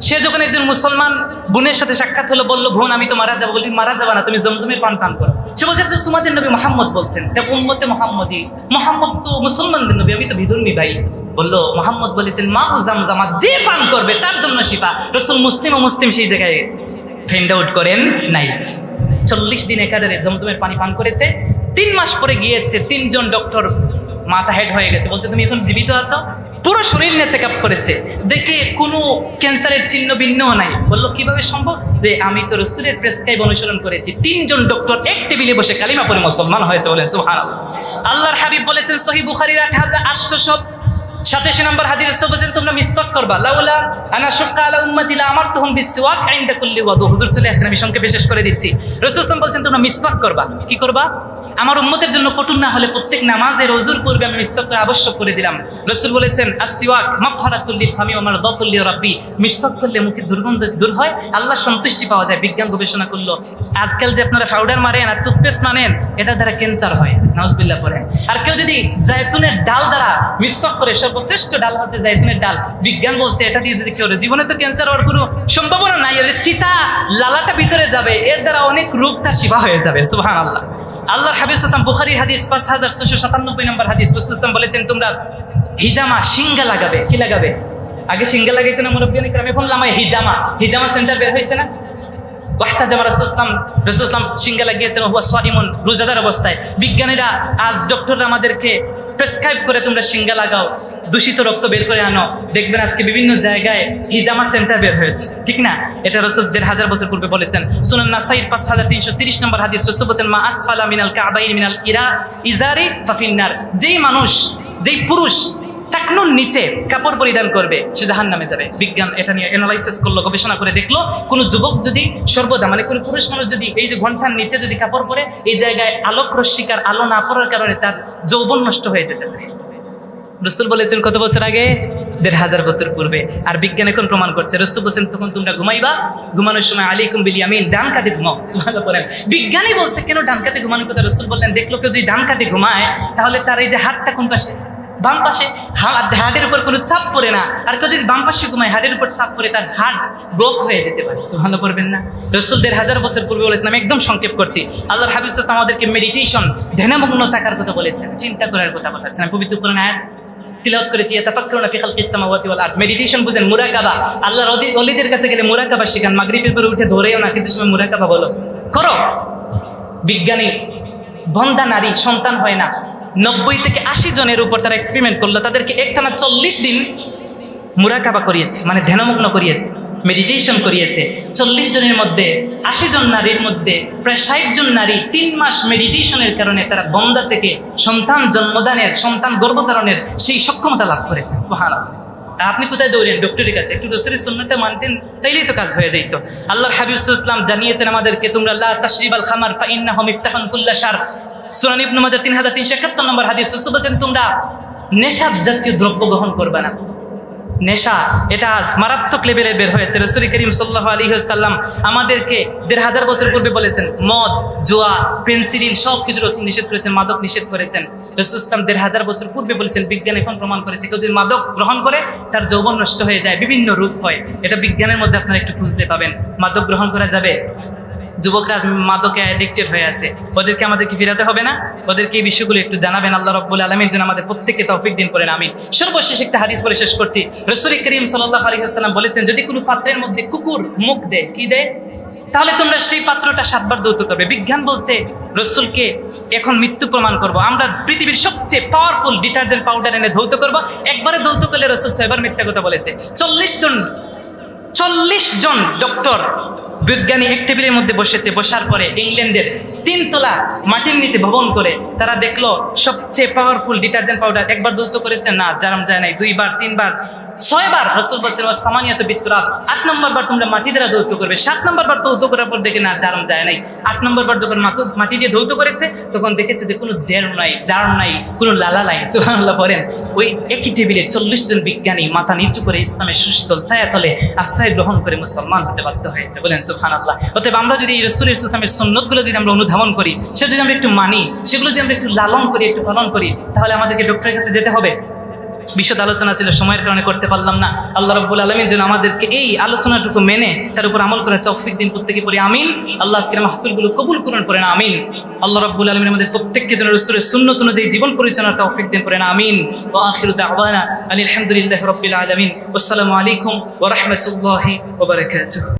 সে যখন একজন মুসলমান বোনের সাথে সাক্ষাৎ হলো, বললো বোন আমি তো মারা যাবো, বলি মারা যাবা না, তুমি জমজমের পান পান করো। সে বলছে তো তোমাদের নবী মোহাম্মদ বলছেন, এটা উম্মতে মোহাম্মদী, মোহাম্মদ তো মুসলমানদের নবী, আমি তো বিধর্মী ভাই। বললো মোহাম্মদ বলেছেন মা ও জামজামা, যে পান করবে তার জন্য শিফা। রসুল মুসলিম ও মুসলিম সেই জায়গায় ফাইন্ড আউট করেন নাই। 40 দিন একাধারে জমজমের পানি পান করেছে। 3 মাস পরে গিয়েছে, 3 জন ডক্টর মাথা হেড হয়ে গেছে, বলছে তুমি এখন জীবিত আছো। পুরো শরীর নিয়ে চেক আপ করেছে, দেখে কোনো ক্যান্সারের চিহ্ন ভিন্নও নাই। বললো কিভাবে সম্ভব? যে আমি তো রসুলের প্রেসক্রাইব অনুসরণ করেছি। 3 জন ডক্টর এক টেবিলে বসে কালিমা পড়ে মুসলমান হয়েছে, বলেন সুবহানাল্লাহ। আল্লাহর হাবিব বলেছেন সহিহ বুখারীর 8887 নম্বর হাদিস, বলেছেন তোমরা মিসওয়াক করবা। লাউলা আনা শুক্কা আলা উম্মতি লা আমারতুহুম বিসওয়াক ইনদা কুল্লি ওয়াদু। হুজুর চলে আসছেন, আমি সংক্ষেপে শেষ করে দিচ্ছি। রাসূল সাল্লাল্লাহু আলাইহি ওয়াসাল্লাম বলেছেন তোমরা মিসওয়াক করবা। কি করবা? আমার উম্মতের জন্য কঠোর না হলে প্রত্যেক নামাজের ওযুর পূর্বে আমি মিসওয়াক করা আবশ্যক করে দিলাম। রাসূল বলেছেন আসওয়াক মাতহারাতুল লিল ফামি ওয়া মারদাতুল লিরাব্বি। মিসওয়াক করলে মুখের দুর্গন্ধ দূর হয়, আল্লাহর সন্তুষ্টি পাওয়া যায়। বিজ্ঞান গবেষণা করলো আজকাল যে আপনারা পাউডার মারেন আর টুথপেস্ট মানেন, এটার দ্বারা ক্যান্সার হয়, নাউজুবিল্লাহ পড়েন। আর কেউ যদি জায়তুনের ডাল দ্বারা মিসওয়াক করে, সর্বশ্রেষ্ঠ ডাল হচ্ছে জায়তুনের ডাল। বিজ্ঞান বলছে এটা দিয়ে যদি কেউ, জীবনে তো ক্যান্সার হওয়ার কোনো সম্ভাবনা নাই, এর তিতা লালাটা ভিতরে যাবে, এর দ্বারা অনেক রোগ তার শিফা হয়ে যাবে। সুবহানাল্লাহ। আল্লাহর হাবিব সাল্লাল্লাহু আলাইহি ওয়াসাল্লাম বুখারীর হাদিস 5697 নম্বর হাদিস, রাসূল সাল্লাল্লাহু আলাইহি ওয়াসাল্লাম বলেছেন তোমরা হিজামা সিঙ্গা লাগাবে। কি লাগাবে? আগে সিঙ্গা লাগাইতো না মুরব্বিয়ানে কেরাম, এখন লামায় হিজামা। হিজামা সেন্টার বের হয়েছে না? ওয়াহতাজামা রাসূল সাল্লাল্লাহু সিঙ্গা লাগিয়েছেন হুয়া সাইমুন, রোজাদার অবস্থায়। বিজ্ঞানীরা আজ ডক্টররা আমাদেরকে প্রেসক্রাইব করে তোমরা সিঙ্গা লাগাও, দূষিত রক্ত বের করে আনো। দেখবেন আজকে বিভিন্ন জায়গায় হিজামা সেন্টার বের হয়েছে, ঠিক না? এটা রাসূল 1500 বছর পূর্বে বলেছেন। সুনান নাসাইর 5330 নম্বর হাদিস, রাসূল বলেছেন মা আসফালা মিনাল কাবাইন মিনাল ইজারি ফাফিন্নার। যেই মানুষ, যেই পুরুষ টাকনুর নিচে কাপড় পরিধান করবে সে জাহান্নামে যাবে। বিজ্ঞান এটা নিয়ে অ্যানালাইসিস করলো, গবেষণা করে দেখলো কোনো যুবক যদি সর্বদা, মানে কোনো পুরুষ মানুষ যদি এই যে ঘণ্টার নিচে যদি কাপড় পরে, এই জায়গায় আলোক রশ্মিকার আলো না পড়ার কারণে তার যৌবন নষ্ট হয়ে যেতে পারে। রাসূল বলেছেন কত বছর আগে? 1500 বছর পূর্বে। আর বিজ্ঞান এখন প্রমাণ করছে। রাসূল বলেছেন তখন তোমরা ঘুমাইবা, ঘুমানোর সময় আলাইকুম বিল ইয়ামিন, ডান কাতে ঘুমাও। সুবহানাল্লাহ পড়েন। বিজ্ঞানী বলছে কেন ডান কাতে ঘুমানোর কথা রাসূল বললেন? দেখলো কেউ যদি ডান কাতে ঘুমায় তাহলে তার এই যে হাতটা কোন পাশে? বাম পাশে। হাড়ের উপর কোনো চাপ পড়ে না। আর কেউ যদি বাম পাশে ঘুমায়, হাড়ের উপর চাপ পড়ে তার হাড় ব্লক হয়ে যেতে পারে। সুবহানাল্লাহ পড়বেন না? রাসূল 1500 বছর পূর্বে বলেছেন। আমি একদম সংক্ষেপ করছি। আল্লাহর হাবিব সাল্লাল্লাহু আলাইহি ওয়াসাল্লাম আমাদেরকে মেডিটেশন, ধ্যানমগ্ন থাকার কথা বলেছেন, চিন্তা করার কথা বলেছেন। আমি পবিত্র কোরআন আয়াত তিলাওয়াত করেছি, ইয়াতাফাক্কারুনা ফি খালকিস সামাওয়াতি ওয়াল আরদ। মেডিটেশন বুঝেন মুরাকাবা। আল্লাহর ওলিদের কাছে গেলে মুরাকাবা শিখান। মাগরিবের পরে উঠে ধরেও না, কিন্তু সময় মুরাকাবা বলো, করো। বিজ্ঞানী বন্ধা নারী সন্তান হয় না, 90 থেকে 80 জনের উপর তারা এক্সপেরিমেন্ট করলো। তাদেরকে একটানা 40 দিন মুরাকাবা করিয়েছে, মানে ধ্যানমগ্ন করিয়েছে, মেডিটেশন করিয়েছে। 40 জনের মধ্যে 80 জন নারীর মধ্যে প্রায় 60 জন নারী 3 মাস মেডিটেশনের কারণে তারা বন্ধা থেকে সন্তান জন্মদানের, সন্তান গর্ভধারণের সেই সক্ষমতা লাভ করেছে। সুবহানাল্লাহ। আপনি কোথায় দৌড়েন? ডক্টরের কাছে। একটু রাসূলের সুন্নাতটা মানতেন, তাইলেই তো কাজ হয়ে যাইতো। আল্লাহর হাবিব সাল্লাল্লাহু আলাইহি ওয়াসাল্লাম জানিয়েছেন আমাদেরকে তোমরা লা তাশরিবাল খামার ফা ইন্নাহু মিফতাহুন কুল্লা শার। সুনান ইবনে মাজাহ 3371 নম্বর হাদিস, রাসূল বলেন তোমরা নেশা জাতীয় দ্রব্য গ্রহণ করবে না। নেশা এটা আজ মারাত্মক লেভেলে বের হয়েছে। রাসূল করিম সাল্লাল্লাহু আলাইহি ওয়াসাল্লাম আমাদেরকে 1500 বছর পূর্বে বলেছেন মদ, জুয়া, পেনসিলিন সব কিছু রাসূল নিষেধ করেছেন, মাদক নিষেধ করেছেন। রাসূল ইসলাম 1500 বছর পূর্বে বলেছেন। বিজ্ঞান এখন প্রমাণ করেছে কেউ যদি মাদক গ্রহণ করে তার যৌবন নষ্ট হয়ে যায়, বিভিন্ন রোগ হয়। এটা বিজ্ঞানের মধ্যে আপনারা একটু খুঁজলে পাবেন। মাদক গ্রহণ করা যাবে? যুবকরা মাদকে অ্যাডিক্টেড হয়ে আছে, ওদেরকে আমাদেরকে ফিরাতে হবে না? ওদেরকে এই বিষয়গুলো একটু জানাবেন। আল্লাহ রাব্বুল আলামিন যেন আমাদের প্রত্যেককে তৌফিক দিন করেন, আমিন। সর্বশেষ একটা হাদিস বলে শেষ করছি। রাসূল করিম সাল্লাল্লাহু আলাইহি ওয়াসাল্লাম বলেছেন যদি কোনো পাত্রের মধ্যে কুকুর মুখ দেয়, কি দেয়, তাহলে তোমরা সেই পাত্রটা 7 বার ধৌত করবে। বিজ্ঞান বলছে রাসূলকে এখন মৃত্যু প্রমাণ করব। আমরা পৃথিবীর সবচেয়ে পাওয়ারফুল ডিটারজেন্ট পাউডার এনে ধৌত করব। একবারে ধৌত করলে রাসূল 6 বার মিথ্যা কথা বলেছে। 40 জন ডক্টর বিজ্ঞানী এক টেবিলের মধ্যে বসেছে। বসার পরে ইংল্যান্ডের 3 তলা মাটির নিচে ভবন করে তারা দেখলো সবচেয়ে পাওয়ারফুল ডিটারজেন্ট পাউডার একবার ধৌত করেছে না, জারাম যায় নাই। 2 বার, 3 বার, 6 বার। রাসূল বলছেন সামানিয়াত বিতুরাব, 8 নম্বর বার তোমরা মাটি দ্বারা ধৌত করবে। 7 নম্বর বার ধৌত করার পর দেখে না, জারাম যায় নাই। 8 নম্বর বার যখন মাটি দিয়ে ধৌত করেছে তখন দেখেছে যে কোনো জার্ম নাই, জারাম নাই, কোনো লালা নাই। সুবহানাল্লাহ পড়েন। ওই একই টেবিলে 40 জন বিজ্ঞানী মাথা নিচু করে ইসলামের সুশীতল ছায়াতলে আশ্রয় গ্রহণ করে মুসলমান হতে বাধ্য হয়েছে। বলেন সুবহানাল্লাহ। অতএব আমরা যদি এই রাসূলের ইসলামের সুন্নতগুলো যদি আমরা অনুধাবন করি, সে যদি আমরা একটু মানি, সেগুলো যদি আমরা একটু লালন করি, একটু পালন করি, তাহলে আমাদেরকে ডক্টরের কাছে যেতে হবে? বিশদ আলোচনা ছিল, সময়ের কারণে করতে পারলাম না। আল্লাহ রাব্বুল আলামিন যেন আমাদেরকে এই আলোচনাটুকু মেনে তার উপর আমল করার তৌফিক দিন প্রত্যেকে পড়ি আমিন। আল্লাহ আজকের মাহফিলগুলো কবুল করুন, পড়েন আমিন। আল্লাহ রাব্বুল আলামিন আমাদের প্রত্যেককে যেন রাসূলের সুন্নাত অনুযায়ী জীবন পরিচালনার তৌফিক দিন, পড়েন আমিন। ওয়া আখিরু দাওয়ানা আলহামদুলিল্লাহি রাব্বিল আলামিন। আসসালামু আলাইকুম ওয়া রাহমাতুল্লাহি ওয়া বারাকাতুহু।